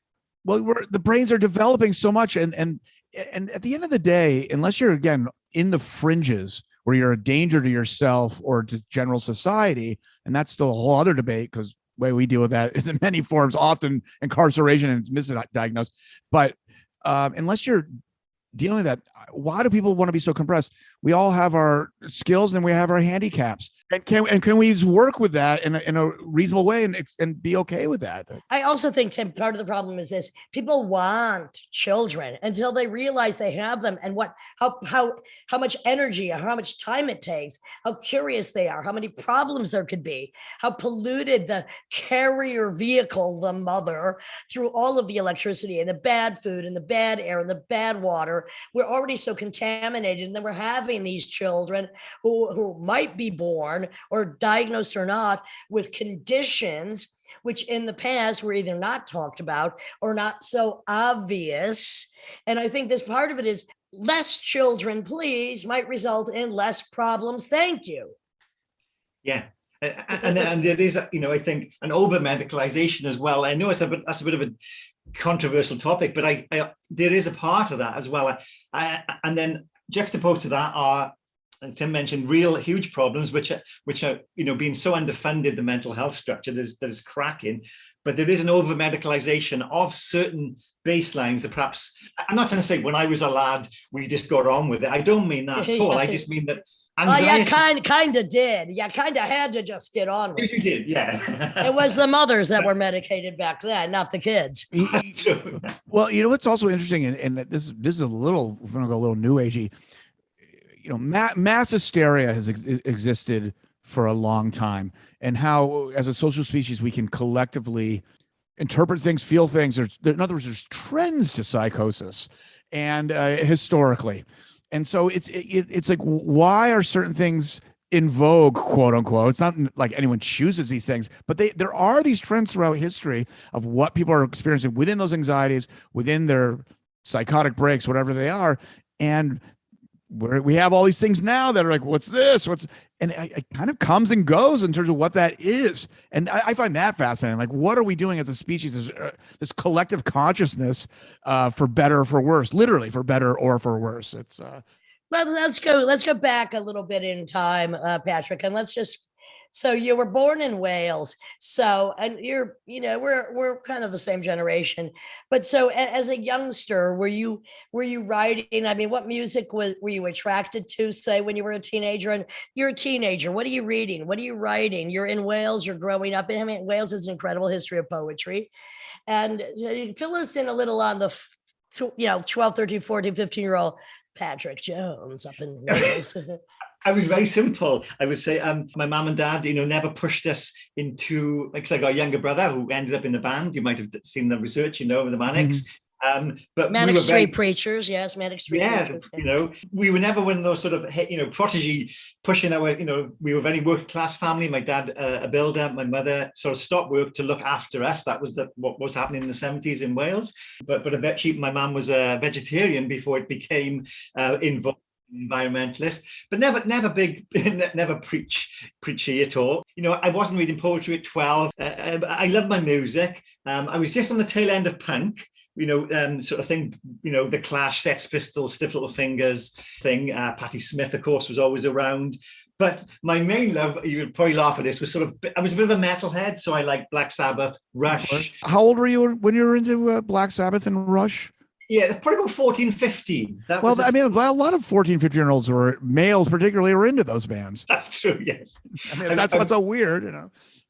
Well, the brains are developing so much, and at the end of the day, unless you're again in the fringes where you're a danger to yourself or to general society, and that's still a whole other debate because the way we deal with that is in many forms, often incarceration and it's misdiagnosed. But unless you're dealing with that, why do people want to be so compressed? We all have our skills and we have our handicaps, and can we work with that in a reasonable way and be okay with that? I also think, Tim, part of the problem is this: people want children until they realize they have them, and how much energy, how much time it takes, how curious they are, how many problems there could be, how polluted the carrier vehicle, the mother, through all of the electricity and the bad food and the bad air and the bad water. We're already so contaminated, and then we're having these children who might be born or diagnosed or not with conditions which in the past were either not talked about or not so obvious. And I think this part of it is less children, please, might result in less problems. Thank you. Yeah. And there is, I think, an over medicalization as well. I know that's a bit of a controversial topic, but there is a part of that as well. And then juxtaposed to that are, and Tim mentioned, real huge problems which are being so underfunded, the mental health structure that is cracking. But there is an over medicalization of certain baselines that perhaps, I'm not trying to say when I was a lad we just got on with it. I don't mean that at all. I just mean that anxiety. Yeah, kind of did. Yeah, kind of had to just get on with it. You did, yeah. It was the mothers that were medicated back then, not the kids. Well, what's also interesting, and this is a little, we're going to go a little new agey. Mass hysteria has existed for a long time, and how, as a social species, we can collectively interpret things, feel things. In other words, there's trends to psychosis, and historically. And so it's like, why are certain things in vogue, quote unquote? It's not like anyone chooses these things, but there are these trends throughout history of what people are experiencing within those anxieties, within their psychotic breaks, whatever they are. And we have all these things now that are like, what's this? And it kind of comes and goes in terms of what that is. And I find that fascinating. Like, what are we doing as a species, this collective consciousness, for better or for worse, literally for better or for worse? It's let's go back a little bit in time, Patrick, and so you were born in Wales. So, and we're kind of the same generation, but so as a youngster, were you writing? I mean, what music were you attracted to, say, when you were a teenager? And you're a teenager, what are you reading? What are you writing? You're in Wales, you're growing up. I mean, Wales has an incredible history of poetry. And fill us in a little on the 12, 13, 14, 15-year-old Patrick Jones up in Wales. I was very simple. I would say my mom and dad, never pushed us into, like, I got a younger brother who ended up in a band. You might have seen the research, the Manics. But Manic Street Preachers, yes, Manic Street Preachers. Yeah, we were never one of those sort of, protege pushing our, we were a very working class family. My dad, a builder, my mother sort of stopped work to look after us. That was what was happening in the 70s in Wales. But eventually my mum was a vegetarian before it became involved. Environmentalist, but never big, never preachy at all. I wasn't reading poetry at 12. I love my music. I was just on the tail end of punk, sort of thing, the Clash, Sex Pistols, Stiff Little Fingers thing. Patti Smith, of course, was always around. But my main love, you would probably laugh at this, was I was a bit of a metalhead, so I liked Black Sabbath, Rush. How old were you when you were into Black Sabbath and Rush? Yeah, probably about 14, 15. A lot of 14, 15-year-olds or males particularly are into those bands. That's true, yes. I mean, that's what's so weird,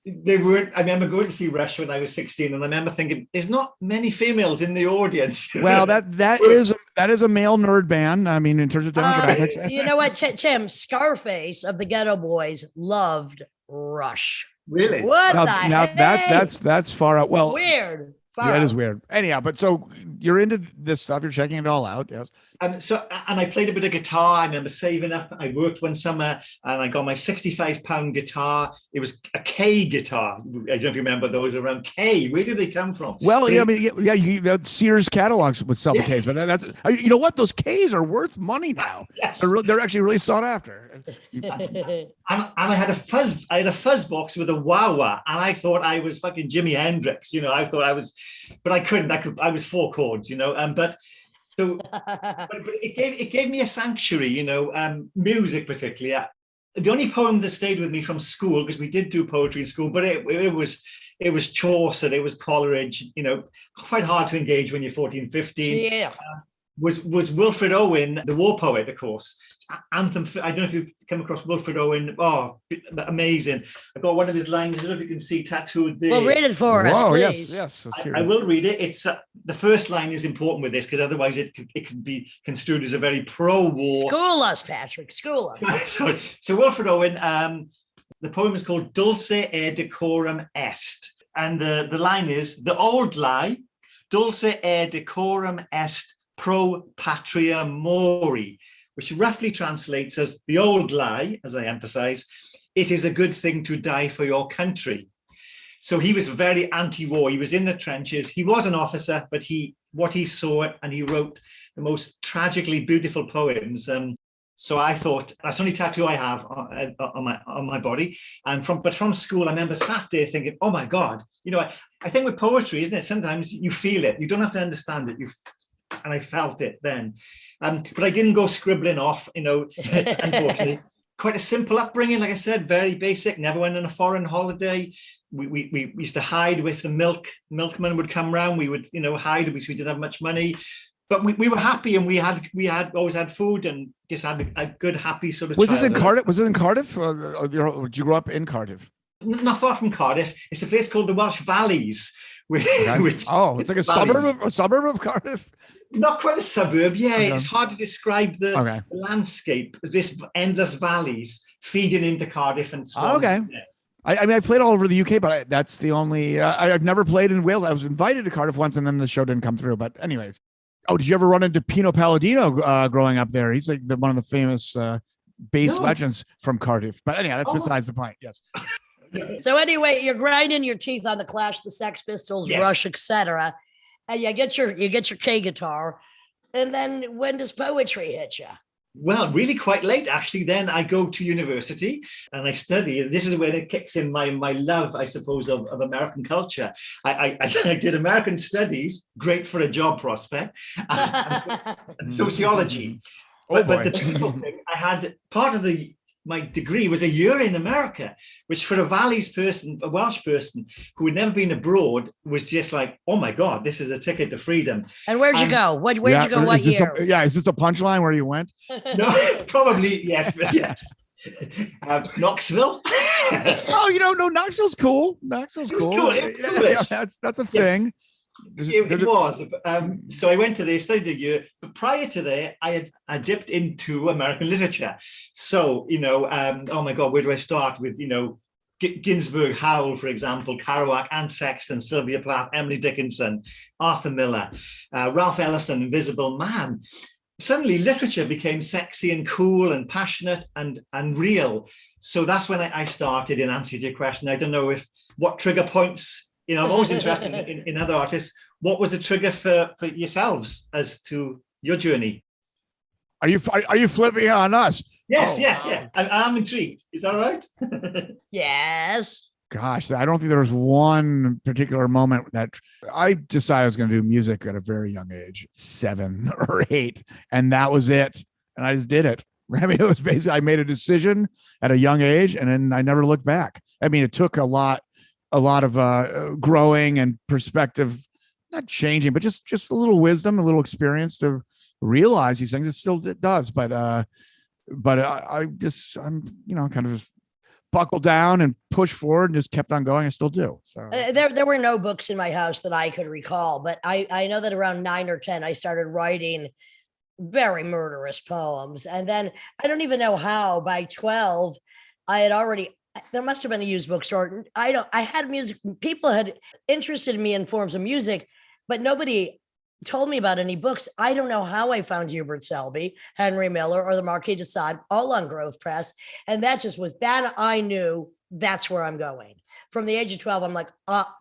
They weren't. I remember going to see Rush when I was 16, and I remember thinking, "There's not many females in the audience." Well, that is a male nerd band. I mean, in terms of demographics. You know what, Tim? Scarface of the Ghetto Boys loved Rush. Really? What now the heck? that's far out. Well, weird. Yeah, it is weird. Anyhow, but so you're into this stuff. You're checking it all out. Yes. And I played a bit of guitar. I remember saving up. I worked one summer and I got my £65 guitar. It was a K guitar. I don't know if you remember those around. K. Where did they come from? Well, yeah, I mean, Sears catalogs would sell the Ks, but that's, you know what? Those Ks are worth money now. Yes. They're actually really sought after. And I had a fuzz box with a wah-wah, and I thought I was fucking Jimi Hendrix. You know, I thought I was, but I couldn't. I was 4 chords. You know, but it gave me a sanctuary. You know, music particularly. The only poem that stayed with me from school, because we did do poetry in school, but it was Chaucer, it was Coleridge. You know, quite hard to engage when you're 14, 15. Yeah. Was Wilfred Owen, the war poet, of course. Anthem. I don't know if you've come across Wilfred Owen. Oh, amazing! I've got one of his lines. I don't know if you can see tattooed there. Well, read it for us, please. Yes. I will read it. It's the first line is important with this because otherwise it can be construed as a very pro-war. School us, Patrick. School us. So Wilfred Owen. The poem is called Dulce e decorum est, and the line is: the old lie, dulce e decorum est pro patria mori, which roughly translates as the old lie, as I emphasize, it is a good thing to die for your country. So he was very anti-war. He was in the trenches. He was an officer, but what he saw it, and he wrote the most tragically beautiful poems. So I thought, that's the only tattoo I have on my body. And from school, I remember sat there thinking, oh my God, you know, I think with poetry, isn't it? Sometimes you feel it. You don't have to understand it. And I felt it then. But I didn't go scribbling off, you know, unfortunately. Quite a simple upbringing, like I said, very basic. Never went on a foreign holiday. We used to hide with the milkman would come round. We would, you know, hide because we didn't have much money. But we were happy, and we had always had food and just had a good, happy sort of. Was this in Cardiff? Was it in Cardiff? Or did you grow up in Cardiff? Not far from Cardiff. It's a place called the Welsh Valleys. Okay. It's like a suburb of Cardiff. Not quite a suburb, yeah. Okay. It's hard to describe the landscape. This endless valleys feeding into Cardiff and Swansea. Okay. I mean, I played all over the UK, but that's the only. I've never played in Wales. I was invited to Cardiff once, and then the show didn't come through. But anyways, did you ever run into Pino Palladino growing up there? He's like one of the famous bass legends from Cardiff. But anyhow, that's besides the point. Yes. So anyway, you're grinding your teeth on the Clash, the Sex Pistols, Rush, etc. And you get your K guitar, and then when does poetry hit you? Well, really quite late, actually. Then I go to university and I study. This is when it kicks in my love, I suppose, of American culture. I did American studies, great for a job prospect, and sociology. But the typical thing, I had part of my degree was a year in America, which for a Welsh person who had never been abroad was just like, oh my God, this is a ticket to freedom. And where'd you go? Where'd you go? What year? Is this the punchline where you went? No, probably, yes. Knoxville. No, Knoxville's cool. Knoxville's cool. Yeah, that's a thing. It was. So I went to there, studied a year, but prior to there, I dipped into American literature. So, oh my God, where do I start with, Ginsberg, Howell, for example, Kerouac, Anne Sexton, Sylvia Plath, Emily Dickinson, Arthur Miller, Ralph Ellison, Invisible Man. Suddenly literature became sexy and cool and passionate and real. So that's when I started, in answer to your question. I don't know what trigger points. I'm always interested in other artists. What was the trigger for yourselves as to your journey? Are you flipping on us? Yes, yeah. I'm intrigued. Is that right? Yes. Gosh, I don't think there was one particular moment that I decided I was going to do music at a very young age, 7 or 8, and that was it. And I just did it. I mean, it was basically I made a decision at a young age, and then I never looked back. I mean, it took a lot of growing and perspective, not changing, but just a little wisdom, a little experience to realize these things. It does, but I'm kind of buckled down and pushed forward and just kept on going. I still do. So there were no books in my house that I could recall, but I know that around 9 or 10 I started writing very murderous poems, and then I don't even know how by 12 I had already there must have been a used bookstore. I had music. People had interested me in forms of music, but nobody told me about any books. I don't know how I found Hubert Selby, Henry Miller, or the Marquis de Sade, all on Grove Press. And that just was that. I knew that's where I'm going. From the age of 12, I'm like,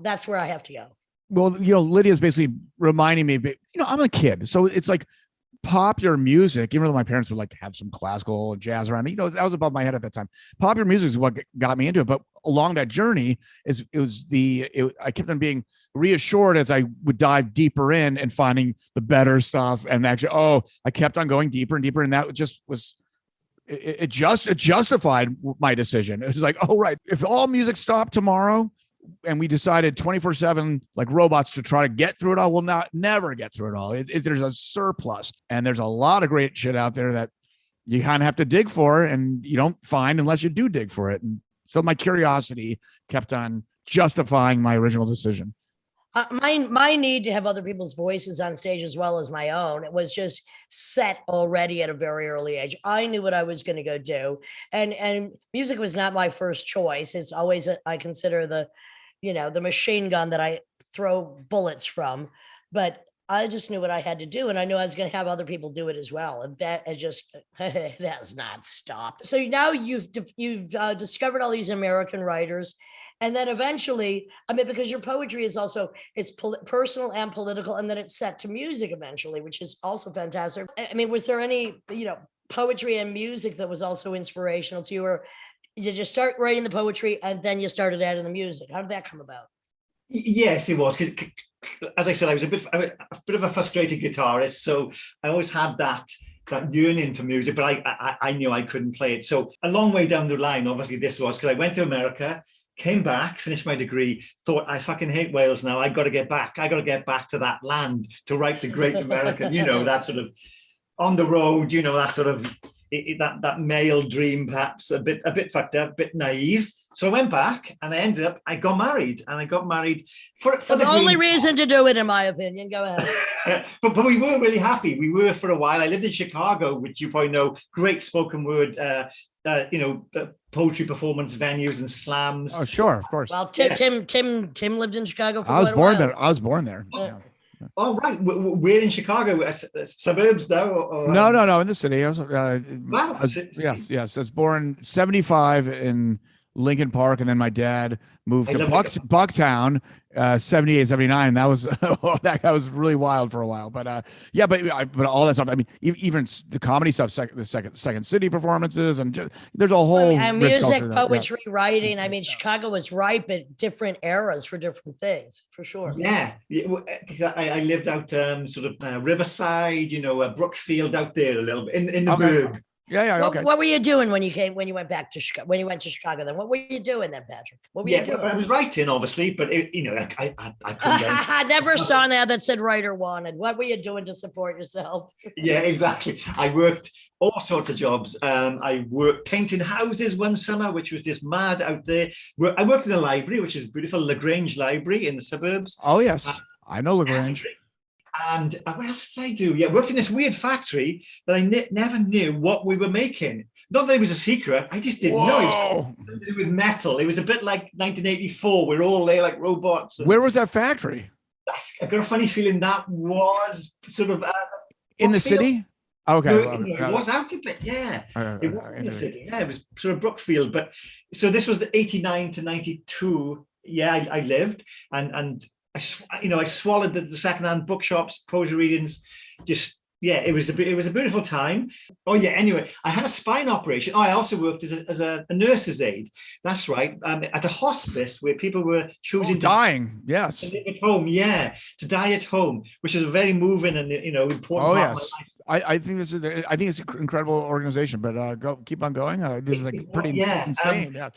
that's where I have to go. Well, Lydia's basically reminding me, I'm a kid. So it's like popular music, even though my parents would like to have some classical and jazz around me, that was above my head at that time. Popular music is what got me into it. But along that journey, I kept on being reassured as I would dive deeper in and finding the better stuff. And actually, I kept on going deeper and deeper. And that just was, it justified my decision. It was like, right, if all music stopped tomorrow, and we decided 24/7 like robots to try to get through it all, we'll never get through it all. There's a surplus, and there's a lot of great shit out there that you kind of have to dig for, and you don't find unless you do dig for it. And so my curiosity kept on justifying my original decision. My need to have other people's voices on stage as well as my own, it was just set already at a very early age. I knew what I was going to go do, and music was not my first choice. It's always I consider the machine gun that I throw bullets from, but I just knew what I had to do, and I knew I was going to have other people do it as well. And that it has not stopped. So now you've discovered all these American writers. And then eventually, because your poetry is also, it's personal and political, and then it's set to music eventually, which is also fantastic. Was there any, poetry and music that was also inspirational to you, or did you start writing the poetry and then you started adding the music? How did that come about? Yes, it was. Because, as I said, I was a bit of a frustrated guitarist, so I always had that yearning for music, but I knew I couldn't play it. So a long way down the line, obviously, this was because I went to America, came back, finished my degree, thought, I fucking hate Wales now. I got to get back. I got to get back to that land to write the great American, that sort of on the road, that sort of that male dream, perhaps a bit fucked up, a bit naive. So I went back and I got married for the only reason to do it, in my opinion. Go ahead. but we were really happy. We were for a while. I lived in Chicago, which you probably know, great spoken word, poetry performance venues and slams. Oh, sure, of course. Well, Tim lived in Chicago for I was born there. Yeah. Oh, right. We're in Chicago, suburbs though? Or, No, in the city. I was, wow. Yes. I was born 75 in Lincoln Park, and then my dad moved to Bucktown, 78, 79. And that was that was really wild for a while. But but all that stuff. Even the comedy stuff, the second city performances, and there's a whole and music, poetry, writing. Chicago was ripe at different eras for different things, for sure. Yeah. I lived out Riverside, Brookfield out there a little bit in the burg. Yeah. Okay. What were you doing when you went back to Chicago? When you went to Chicago, then what were you doing then, Patrick? What were you doing? I was writing, obviously, but I couldn't. I never saw an ad that said writer wanted. What were you doing to support yourself? Yeah, exactly. I worked all sorts of jobs. I worked painting houses one summer, which was just mad out there. I worked in a library, which is beautiful, LaGrange Library in the suburbs. Oh yes, I know LaGrange. And what else did I do? Yeah, worked in this weird factory that I never knew what we were making. Not that it was a secret, I just didn't know. It was something to do with metal. It was a bit like 1984. We're all there like robots. Where was that factory? I got a funny feeling that was sort of in the city. Okay, it was out a bit. Yeah, it was in the city. Yeah, it was sort of Brookfield. But so this was the 89 to 92. Yeah, I lived and. I swallowed the secondhand bookshops, poetry readings. It was a beautiful time. Oh yeah. Anyway, I had a spine operation. I also worked as a nurse's aide. That's right. At a hospice where people were choosing dying. Yes. To live at home. Yeah, to die at home, which is a very moving and important part of my life. I think it's an incredible organization. But keep on going. This is like pretty insane. Yeah.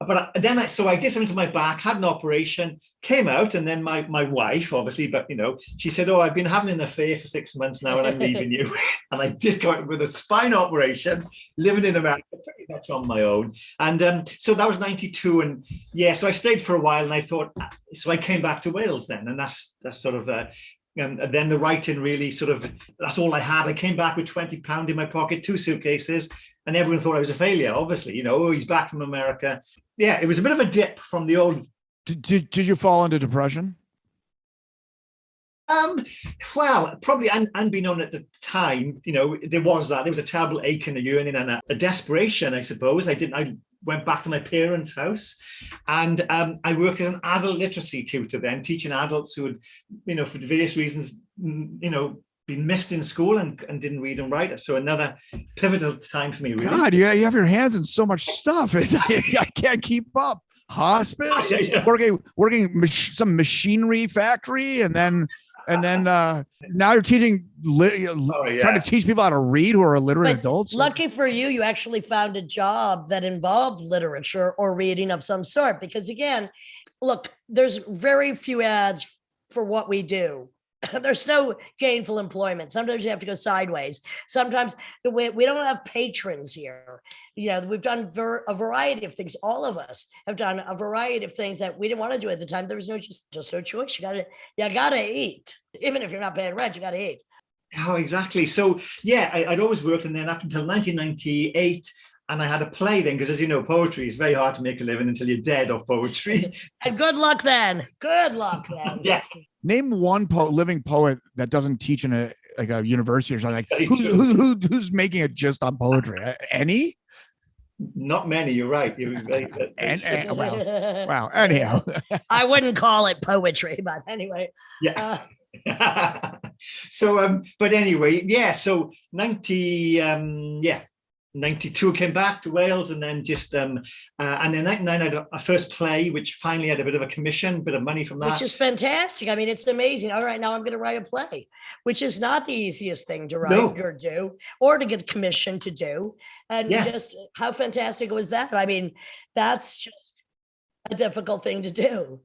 But then I did something to my back, had an operation, came out, and then my wife, obviously, but she said, "Oh, I've been having an affair for 6 months now, and I'm leaving you." And I did go out with a spine operation, living in America, pretty much on my own. And so that was 92, and so I stayed for a while, and I thought, so I came back to Wales then, and that's sort of. And then the writing really that's all I had. I came back with £20 in my pocket, 2 suitcases, and everyone thought I was a failure, obviously, oh, he's back from America. Yeah, it was a bit of a dip from the old. Did you fall into depression? Well, probably unbeknown at the time, there was a terrible ache in the yearning and a desperation, I suppose. I went back to my parents' house, and I worked as an adult literacy tutor then, teaching adults who had, for various reasons, been missed in school and didn't read and write. So another pivotal time for me, really. God, you have your hands in so much stuff. I can't keep up. Hospice, working some machinery factory, and then now you're teaching, trying to teach people how to read who are illiterate adults. Lucky for you, you actually found a job that involved literature or reading of some sort. Because again, look, there's very few ads for what we do. There's no gainful employment. Sometimes you have to go sideways. Sometimes we don't have patrons here. We've done a variety of things. All of us have done a variety of things that we didn't want to do at the time. There was just no choice. You gotta eat. Even if you're not paying rent, you gotta eat. Oh, exactly. So yeah, I'd always worked, and then up until 1998. And I had a play then, because as you know, poetry is very hard to make a living until you're dead off poetry. And good luck then. Yeah. Name one living poet that doesn't teach in a university or something. Like who's making it just on poetry? Any? Not many. You're right. Wow. Anyhow, I wouldn't call it poetry, but anyway. Yeah. So, but anyway, yeah. So 92 came back to Wales, and then and then 99 I had a first play, which finally had a bit of a commission, bit of money from that. Which is fantastic. I mean, it's amazing. All right, now I'm going to write a play, which is not the easiest thing to write or do, or to get commissioned to do. And just how fantastic was that? I mean, that's just a difficult thing to do.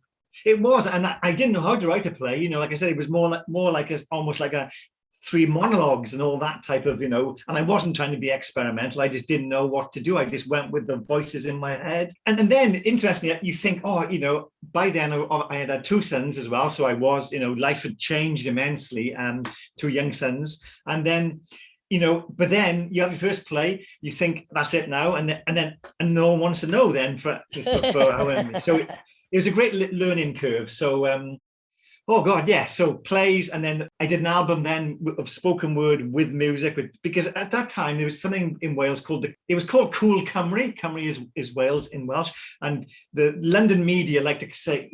It was, and I didn't know how to write a play. Like I said, it was more like almost like a 3 monologues and all that type of, and I wasn't trying to be experimental. I just didn't know what to do. I just went with the voices in my head. And then interestingly, you think, by then I had 2 sons as well. So I was, life had changed immensely, 2 young sons. And then, but then you have your first play, you think that's it now. And no one wants to know then for however. So it was a great learning curve. So, oh God, yeah. So plays, and then I did an album then of spoken word with music, because at that time there was something in Wales called Cool Cymru. Cymru is Wales in Welsh, and the London media like to say,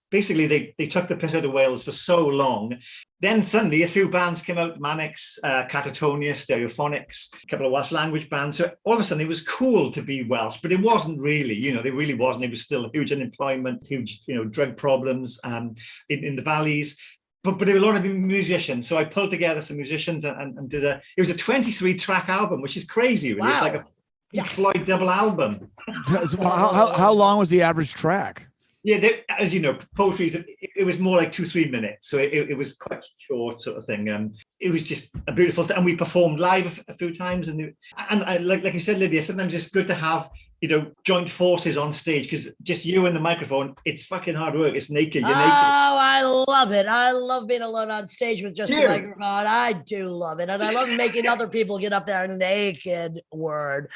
basically they took the piss out of Wales for so long. Then suddenly a few bands came out, Manics, Catatonia, Stereophonics, a couple of Welsh language bands. So all of a sudden it was cool to be Welsh, but it wasn't really, they really wasn't. It was still huge unemployment, huge, drug problems in the valleys. But there were a lot of musicians. So I pulled together some musicians and did it was a 23-track album, which is crazy. Really. Wow. It's like a Pink Floyd double album. How long was the average track? Yeah, as you know, poetry it was more like 2-3 minutes, so it was quite short sort of thing. It was just a beautiful thing, and we performed live a few times. And I, like you said, Lydia, sometimes it's good to have joint forces on stage, because just you and the microphone, it's fucking hard work. It's naked. You're naked. Oh, I love it. I love being alone on stage with just the microphone. I do love it, and I love making other people get up there naked. Word.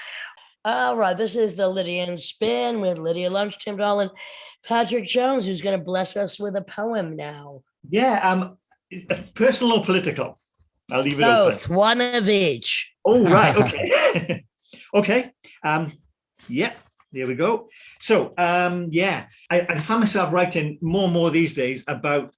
All right, this is the Lydian Spin with Lydia Lunch, Tim Dahl, and Patrick Jones, who's going to bless us with a poem now. Yeah, personal or political? I'll leave it both, open. One of each. Oh, right, okay. Okay, yeah, there we go. So, I find myself writing more and more these days about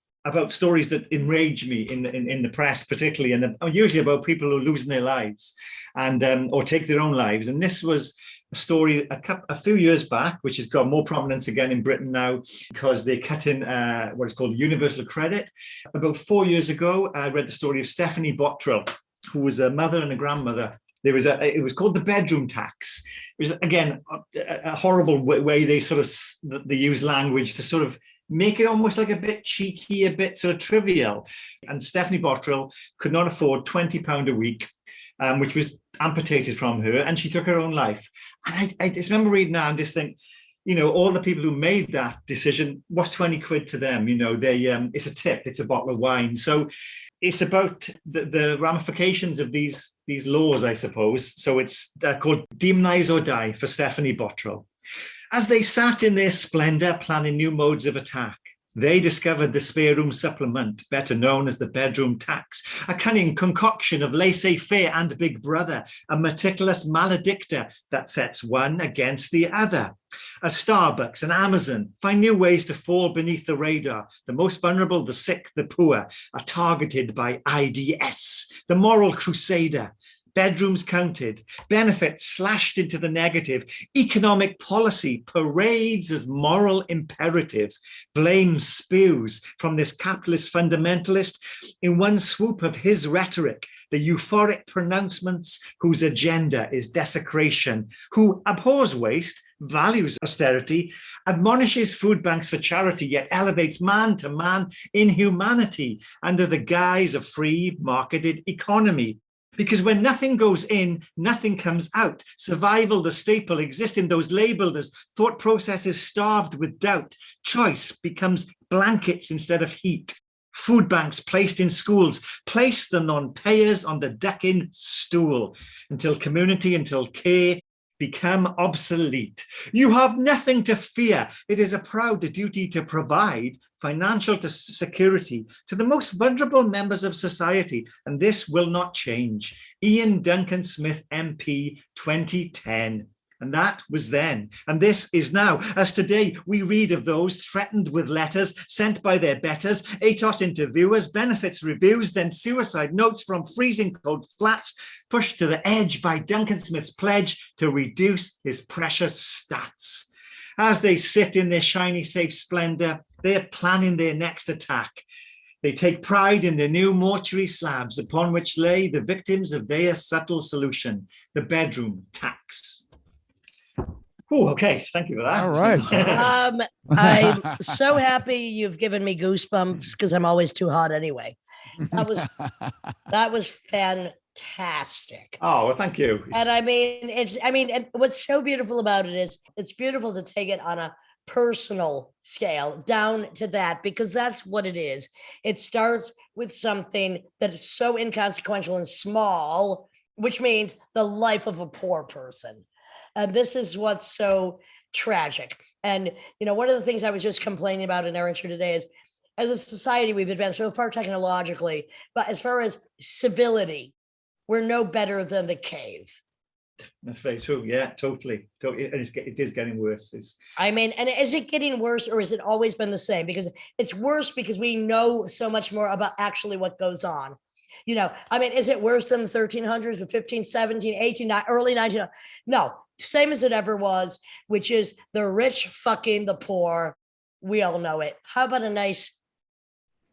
stories that enrage me in the press, particularly, and usually about people who are losing their lives and or take their own lives. And this was a story a few years back, which has got more prominence again in Britain now, because they cut in what is called universal credit. About 4 years ago, I read the story of Stephanie Bottrell, who was a mother and a grandmother. It was called the bedroom tax. It was, again, a horrible way they use language to sort of make it almost like a bit cheeky, a bit sort of trivial. And Stephanie Bottrell could not afford £20 a week, which was amputated from her, and she took her own life. And I just remember reading that and just think, all the people who made that decision, what's 20 quid to them? It's a tip, it's a bottle of wine. So it's about the ramifications of these laws, I suppose. So it's called Demonize or Die for Stephanie Bottrell. As they sat in their splendor, planning new modes of attack, they discovered the spare room supplement, better known as the bedroom tax, a cunning concoction of laissez-faire and big brother, a meticulous maledictor that sets one against the other. As Starbucks and Amazon find new ways to fall beneath the radar, the most vulnerable, the sick, the poor, are targeted by IDS, the moral crusader. Bedrooms counted, benefits slashed into the negative, economic policy parades as moral imperative, blame spews from this capitalist fundamentalist in one swoop of his rhetoric, the euphoric pronouncements whose agenda is desecration, who abhors waste, values austerity, admonishes food banks for charity, yet elevates man to man in humanity under the guise of free marketed economy. Because when nothing goes in, nothing comes out. Survival, the staple, exists in those labeled as thought processes starved with doubt. Choice becomes blankets instead of heat. Food banks placed in schools, place the non-payers on the ducking stool until community, until care become obsolete. You have nothing to fear. It is a proud duty to provide financial security to the most vulnerable members of society, and this will not change. Ian Duncan Smith, MP, 2010. And that was then, and this is now, as today we read of those threatened with letters sent by their betters, ATOS interviewers, benefits reviews, then suicide notes from freezing cold flats, pushed to the edge by Duncan Smith's pledge to reduce his precious stats. As they sit in their shiny, safe splendor, they are planning their next attack. They take pride in the new mortuary slabs upon which lay the victims of their subtle solution, the bedroom tax. Oh, okay. Thank you for that. All right. I'm so happy you've given me goosebumps because I'm always too hot anyway. That was fantastic. Oh, well, thank you. And and what's so beautiful about it is it's beautiful to take it on a personal scale down to that, because that's what it is. It starts with something that is so inconsequential and small, which means the life of a poor person. And this is what's so tragic. And, one of the things I was just complaining about in our intro today is, as a society, we've advanced so far technologically, but as far as civility, we're no better than the cave. That's very true. Yeah, totally. It is getting worse. And is it getting worse, or has it always been the same? Because it's worse because we know so much more about actually what goes on. Is it worse than the 1300s, the 15, 17, 18, early 19? No, same as it ever was, which is the rich fucking the poor. We all know it. How about a nice,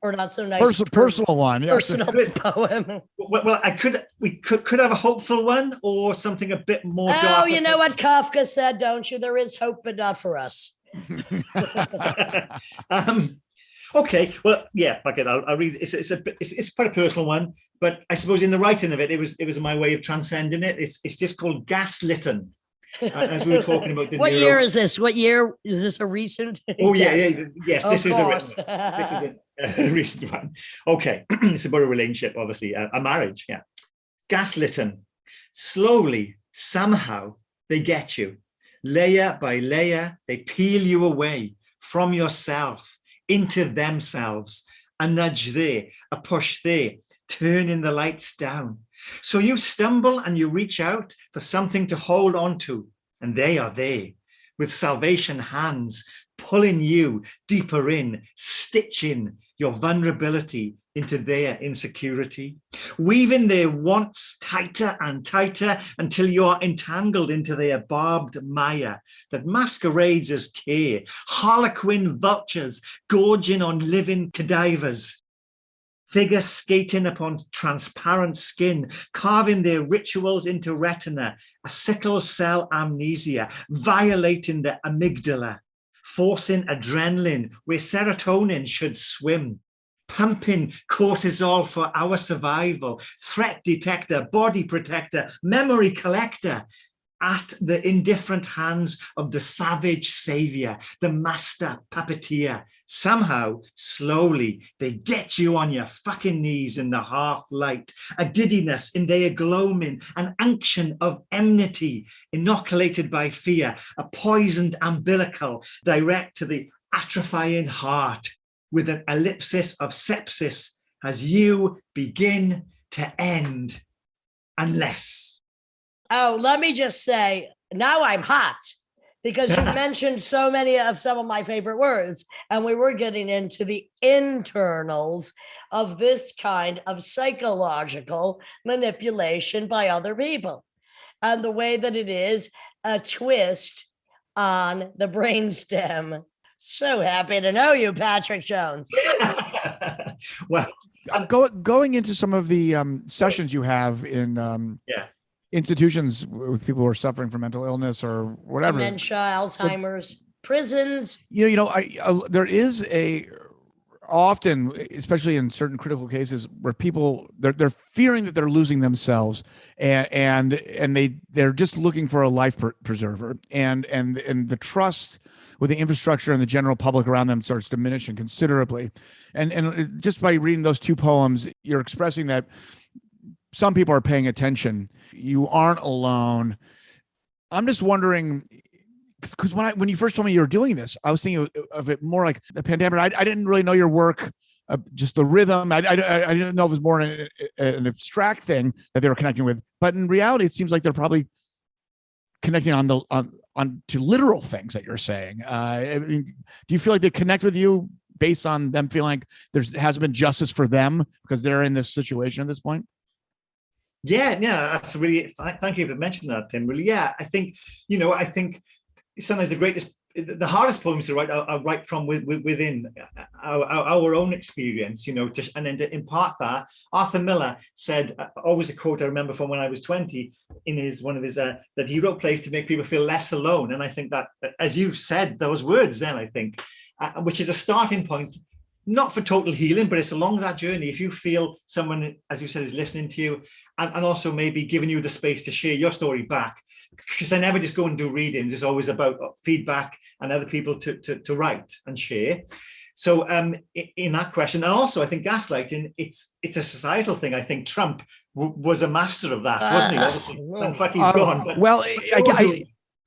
or not so nice, personal one? Yeah. Personal poem. Well, we could have a hopeful one or something a bit more. Oh, you know what Kafka said, don't you? There is hope, but not for us. Okay, well, yeah, okay, I'll read. It's quite a personal one, but I suppose in the writing of it, it was my way of transcending it. It's just called Gaslitten, as we were talking about. What year is this? What year is this? A recent? Oh yes. This is a recent one. Okay, it's about a relationship, obviously, a marriage. Yeah, Gaslitten. Slowly, somehow, they get you, layer by layer. They peel you away from yourself into themselves, a nudge there, a push there, turning the lights down. So you stumble and you reach out for something to hold on to, and they are there with salvation hands, pulling you deeper in, stitching your vulnerability into their insecurity, weaving their wants tighter and tighter until you are entangled into their barbed mire that masquerades as care, harlequin vultures gorging on living cadavers, figures skating upon transparent skin, carving their rituals into retina, a sickle cell amnesia, violating the amygdala, forcing adrenaline where serotonin should swim, pumping cortisol for our survival, threat detector, body protector, memory collector, at the indifferent hands of the savage savior, the master puppeteer. Somehow, slowly, they get you on your fucking knees in the half light, a giddiness in their gloaming, an unction of enmity inoculated by fear, a poisoned umbilical direct to the atrophying heart with an ellipsis of sepsis as you begin to end, unless. Oh, let me just say, now I'm hot because you mentioned so many of some of my favorite words, and we were getting into the internals of this kind of psychological manipulation by other people and the way that it is a twist on the brainstem. So happy to know you, Patrick Jones. Well, going into some of the sessions you have in institutions with people who are suffering from mental illness or whatever, dementia, Alzheimer's, prisons. There is often, especially in certain critical cases, where people they're fearing that they're losing themselves, and they're just looking for a life preserver, and the trust with the infrastructure and the general public around them starts diminishing considerably, and just by reading those two poems, you're expressing that some people are paying attention. You aren't alone. I'm just wondering, because when you first told me you were doing this, I was thinking of it more like the pandemic. I didn't really know your work, just the rhythm. I didn't know if it was more an abstract thing that they were connecting with. But in reality, it seems like they're probably connecting on to literal things that you're saying. I mean, do you feel like they connect with you based on them feeling like there hasn't been justice for them because they're in this situation at this point? Yeah, that's really, thank you for mentioning that, Tim. Really, yeah, I think sometimes the hardest poems to write are right from within our own experience, and then to impart that. Arthur Miller said, always a quote I remember from when I was 20, in one of his that he wrote plays to make people feel less alone. And I think that, as you said those words then, I think, which is a starting point, not for total healing, but it's along that journey. If you feel someone, as you said, is listening to you and also maybe giving you the space to share your story back, because I never just go and do readings. It's always about feedback and other people to write and share. So in that question, and also I think gaslighting, it's a societal thing. I think Trump was a master of that, wasn't he? Obviously, in fact, he's gone. But well,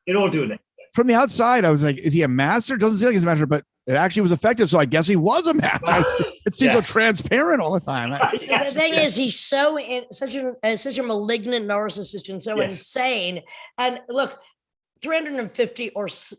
they're all doing it. From the outside, I was like, is he a master? Doesn't seem like he's a master, but it actually was effective. So I guess he was a master. It seems so transparent all the time. The thing is, he's such a malignant narcissist and so insane. And look, 350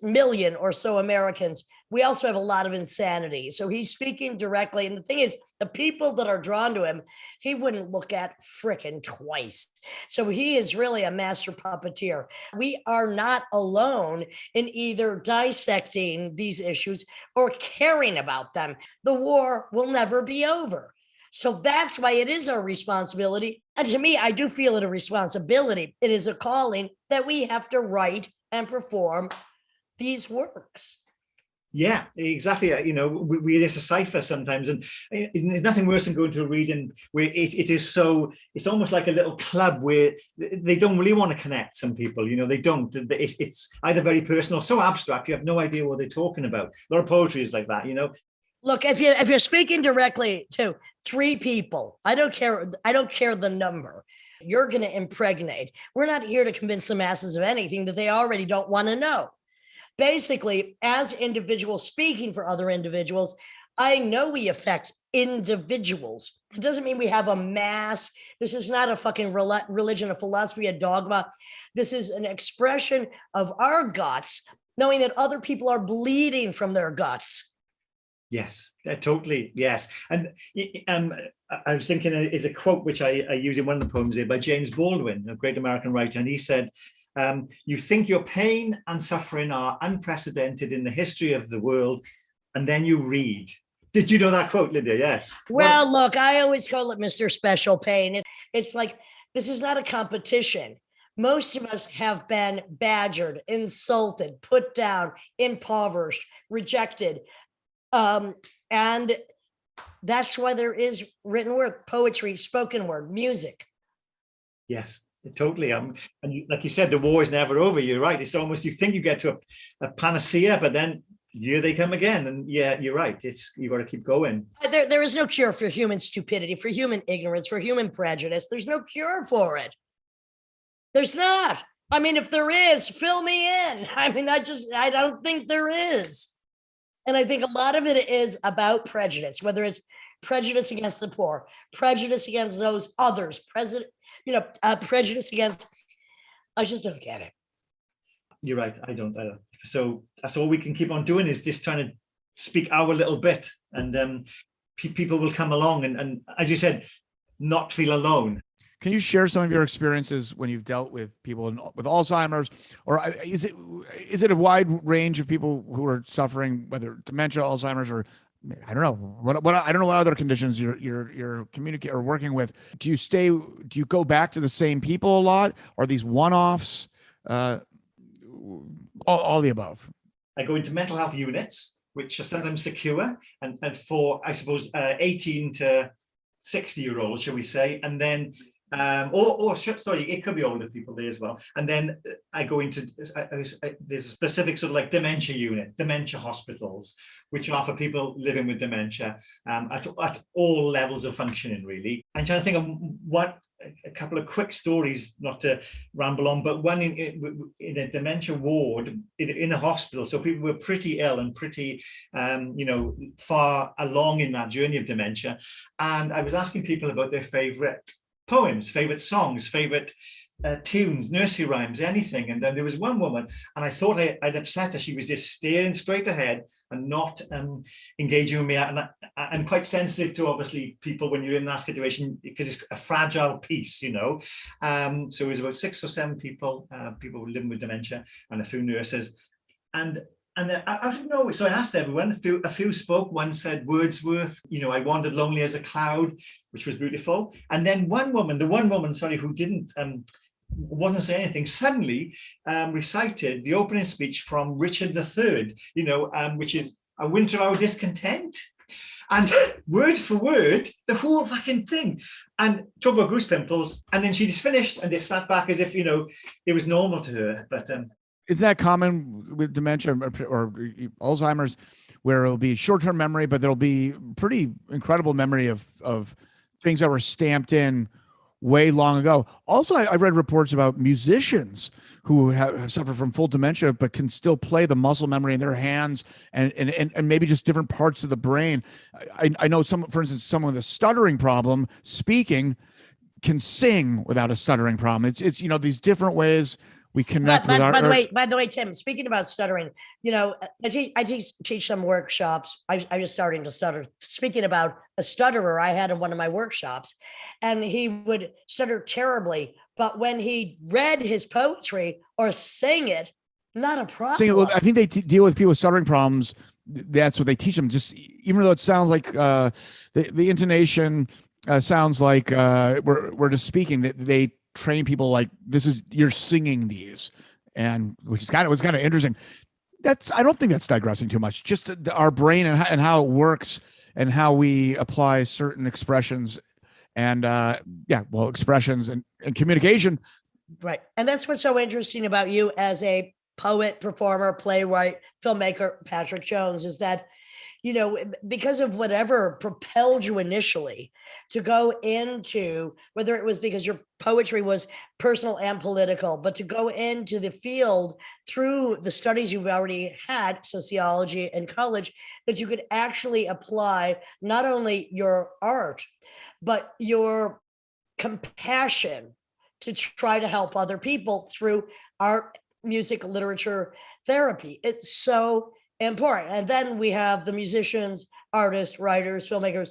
million or so Americans, we also have a lot of insanity. So he's speaking directly. And the thing is, the people that are drawn to him, he wouldn't look at frickin' twice. So he is really a master puppeteer. We are not alone in either dissecting these issues or caring about them. The war will never be over. So that's why it is our responsibility. And to me, I do feel it a responsibility. It is a calling that we have to write and perform these works. Yeah, exactly. We it's a cipher sometimes, and there's nothing worse than going to a reading where it's almost like a little club where they don't really want to connect. Some people, they don't. It's either very personal, so abstract, you have no idea what they're talking about. A lot of poetry is like that, Look, if you're speaking directly to three people, I don't care the number. You're going to impregnate. We're not here to convince the masses of anything that they already don't want to know. Basically, as individuals speaking for other individuals, I know we affect individuals. It doesn't mean we have a mass. This is not a fucking religion, a philosophy, a dogma. This is an expression of our guts, knowing that other people are bleeding from their guts. Yes, totally. Yes. And I was thinking is a quote which I use in one of the poems here by James Baldwin, a great American writer. And he said, you think your pain and suffering are unprecedented in the history of the world, and then you read. Did you know that quote, Lydia? Yes. Well, look, I always call it Mr. Special Pain. It's like, this is not a competition. Most of us have been badgered, insulted, put down, impoverished, rejected. And that's why there is written word, poetry, spoken word, music. Yes. Totally. Like you said, the war is never over. You're right. It's almost, you think you get to a panacea, but then here they come again. And yeah, you're right. You got to keep going. There is no cure for human stupidity, for human ignorance, for human prejudice. There's no cure for it. There's not. I mean, if there is, fill me in. I mean, I don't think there is. And I think a lot of it is about prejudice, whether it's prejudice against the poor, prejudice against those others, prejudice against, I just don't get it. You're right. I don't either. So that's all we can keep on doing, is just trying to speak our little bit, and people will come along and, as you said, not feel alone. Can you share some of your experiences when you've dealt with people with Alzheimer's, or is it a wide range of people who are suffering, whether dementia, Alzheimer's, or I don't know what I don't know what other conditions you're communicating or working with. Do you go back to the same people a lot? Or are these one-offs? All the above. I go into mental health units, which are sometimes secure, and for, I suppose, 18 to 60-year-olds, shall we say, and then sorry, it could be older people there as well. And then I go into there's a specific sort of like dementia unit, dementia hospitals, which are for people living with dementia at all levels of functioning, really. I'm trying to think of a couple of quick stories, not to ramble on, but one in a dementia ward in a hospital. So people were pretty ill and pretty, far along in that journey of dementia. And I was asking people about their favorite poems, favorite songs, favorite tunes, nursery rhymes, anything. And then there was one woman, and I thought I'd upset her. She was just staring straight ahead and not engaging with me. And I'm quite sensitive to, obviously, people when you're in that situation, because it's a fragile piece, So it was about 6 or 7 people living with dementia, and a few nurses. And then I don't know. So I asked everyone. A few spoke. One said Wordsworth. I wandered lonely as a cloud, which was beautiful. And then the one woman, who didn't wasn't saying anything, suddenly recited the opening speech from Richard III. Which is A Winter Our Discontent. And word for word, the whole fucking thing. And talk about goose pimples. And then she just finished, and they sat back as if it was normal to her. But isn't that common with dementia or Alzheimer's, where it'll be short-term memory, but there'll be pretty incredible memory of things that were stamped in way long ago. Also, I read reports about musicians who have suffered from full dementia, but can still play the muscle memory in their hands and maybe just different parts of the brain. I know for instance, someone with a stuttering problem, speaking, can sing without a stuttering problem. It's these different ways we connect with our. By the way, Tim, speaking about stuttering, I teach some workshops. I was starting to stutter. Speaking about a stutterer, I had in one of my workshops, and he would stutter terribly. But when he read his poetry or sang it, not a problem. I think they deal with people with stuttering problems. That's what they teach them. Just even though it sounds like the intonation sounds like we're just speaking, they train people like you're singing these, and which is was kind of interesting. I don't think that's digressing too much. Just our brain and how it works and how we apply certain expressions and expressions and communication. Right. And that's what's so interesting about you as a poet, performer, playwright, filmmaker, Patrick Jones, is that because of whatever propelled you initially to go into, whether it was because your poetry was personal and political, but to go into the field through the studies you've already had, sociology and college, that you could actually apply not only your art, but your compassion to try to help other people through art, music, literature, therapy. It's so important. And then we have the musicians, artists, writers, filmmakers,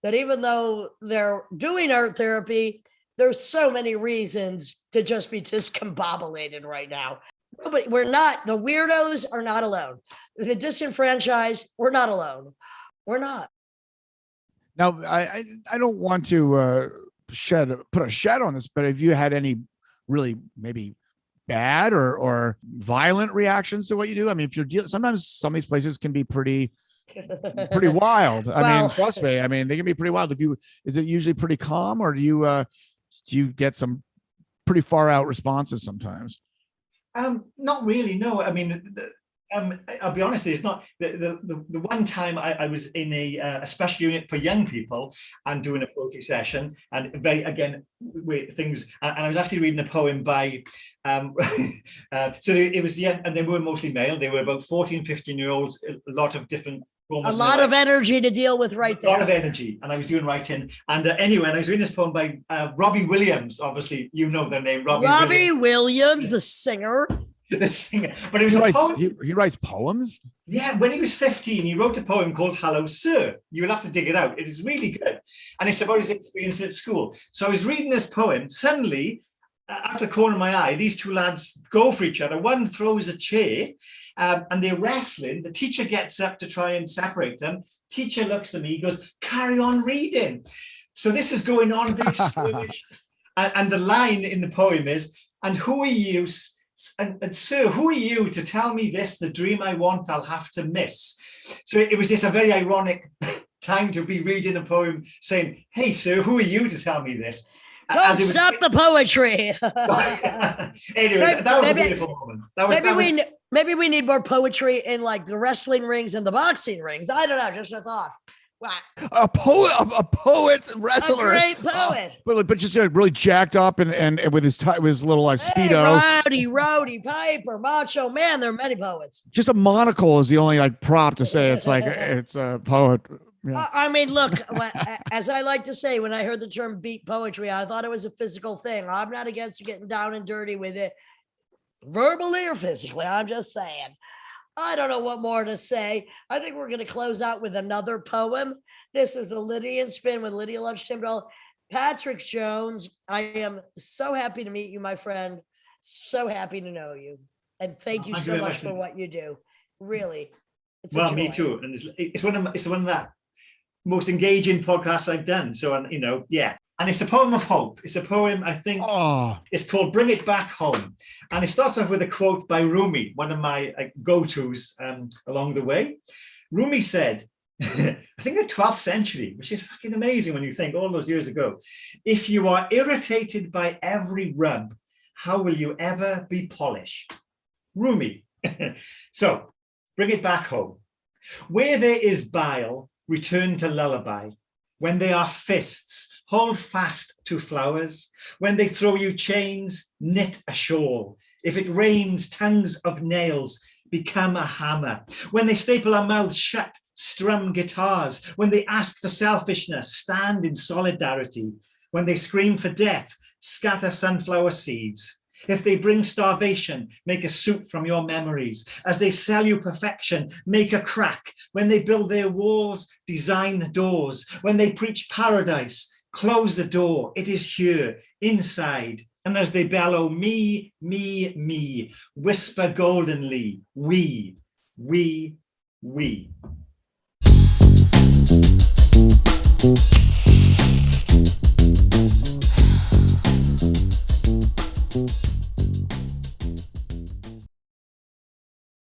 that even though they're doing art therapy, there's so many reasons to just be discombobulated right now. But we're not, the weirdos are not alone. The disenfranchised, we're not alone. We're not. Now, I don't want to put a shed on this, but have you had any really maybe bad or violent reactions to what you do? I mean, if you're sometimes some of these places can be pretty wild. I mean, trust me. I mean, they can be pretty wild. Is it usually pretty calm, or do you get some pretty far out responses sometimes. Not really, no. I mean, I'll be honest, it's not the one time I was in a special unit for young people and doing a poetry session, and very, again, with things, and I was actually reading a poem by, so it was, yeah, and they were mostly male. They were about 14, 15-year-olds, a lot of different. A lot of energy to deal with right there. A lot of energy, and I was doing writing. And anyway, and I was reading this poem by Robbie Williams. Obviously, you know the name, Robbie Williams, the singer. The singer. But it was a poem. He writes poems? Yeah, when he was 15, he wrote a poem called Hello, Sir. You will have to dig it out. It is really good. And it's about his experience at school. So I was reading this poem. Suddenly, out the corner of my eye, these two lads go for each other. One throws a chair and they're wrestling. The teacher gets up to try and separate them. Teacher looks at me, goes, carry on reading. So this is going on, big skirmish. And the line in the poem is, and who are you, and sir, who are you to tell me this, the dream I want, I'll have to miss. So it was just a very ironic time to be reading a poem saying, hey, sir, who are you to tell me this? Don't stop the poetry. Anyway, that was a beautiful moment. Maybe we need more poetry in like the wrestling rings and the boxing rings. I don't know, just a thought. Wow. A poet, wrestler, a great poet, but just really jacked up and with his little like speedo. Rowdy Piper, Macho Man. There are many poets. Just a monocle is the only like prop to say it's like it's a poet. Yeah. I mean, look, as I like to say, when I heard the term beat poetry, I thought it was a physical thing. I'm not against getting down and dirty with it, verbally or physically. I'm just saying. I don't know what more to say. I think we're going to close out with another poem. This is the Lydian Spin with Lydia Lunch Timbrell. Patrick Jones, I am so happy to meet you, my friend. So happy to know you. And thank you so much for what you do. Really. It's well, me too. And it's one of the most engaging podcasts I've done. So, yeah. And it's a poem of hope. It's a poem, I think, It's called Bring It Back Home. And it starts off with a quote by Rumi, one of my go-tos along the way. Rumi said, I think the 12th century, which is fucking amazing when you think all those years ago, if you are irritated by every rub, how will you ever be polished? Rumi. So, bring it back home. Where there is bile, return to lullaby. When they are fists, hold fast to flowers. When they throw you chains, knit a shawl. If it rains tongues of nails, become a hammer. When they staple our mouths shut, strum guitars. When they ask for selfishness, stand in solidarity. When they scream for death, scatter sunflower seeds. If they bring starvation, make a soup from your memories. As they sell you perfection, make a crack. When they build their walls, design doors. When they preach paradise, close the door. It is here, inside. And as they bellow, me, me, me, whisper goldenly, we.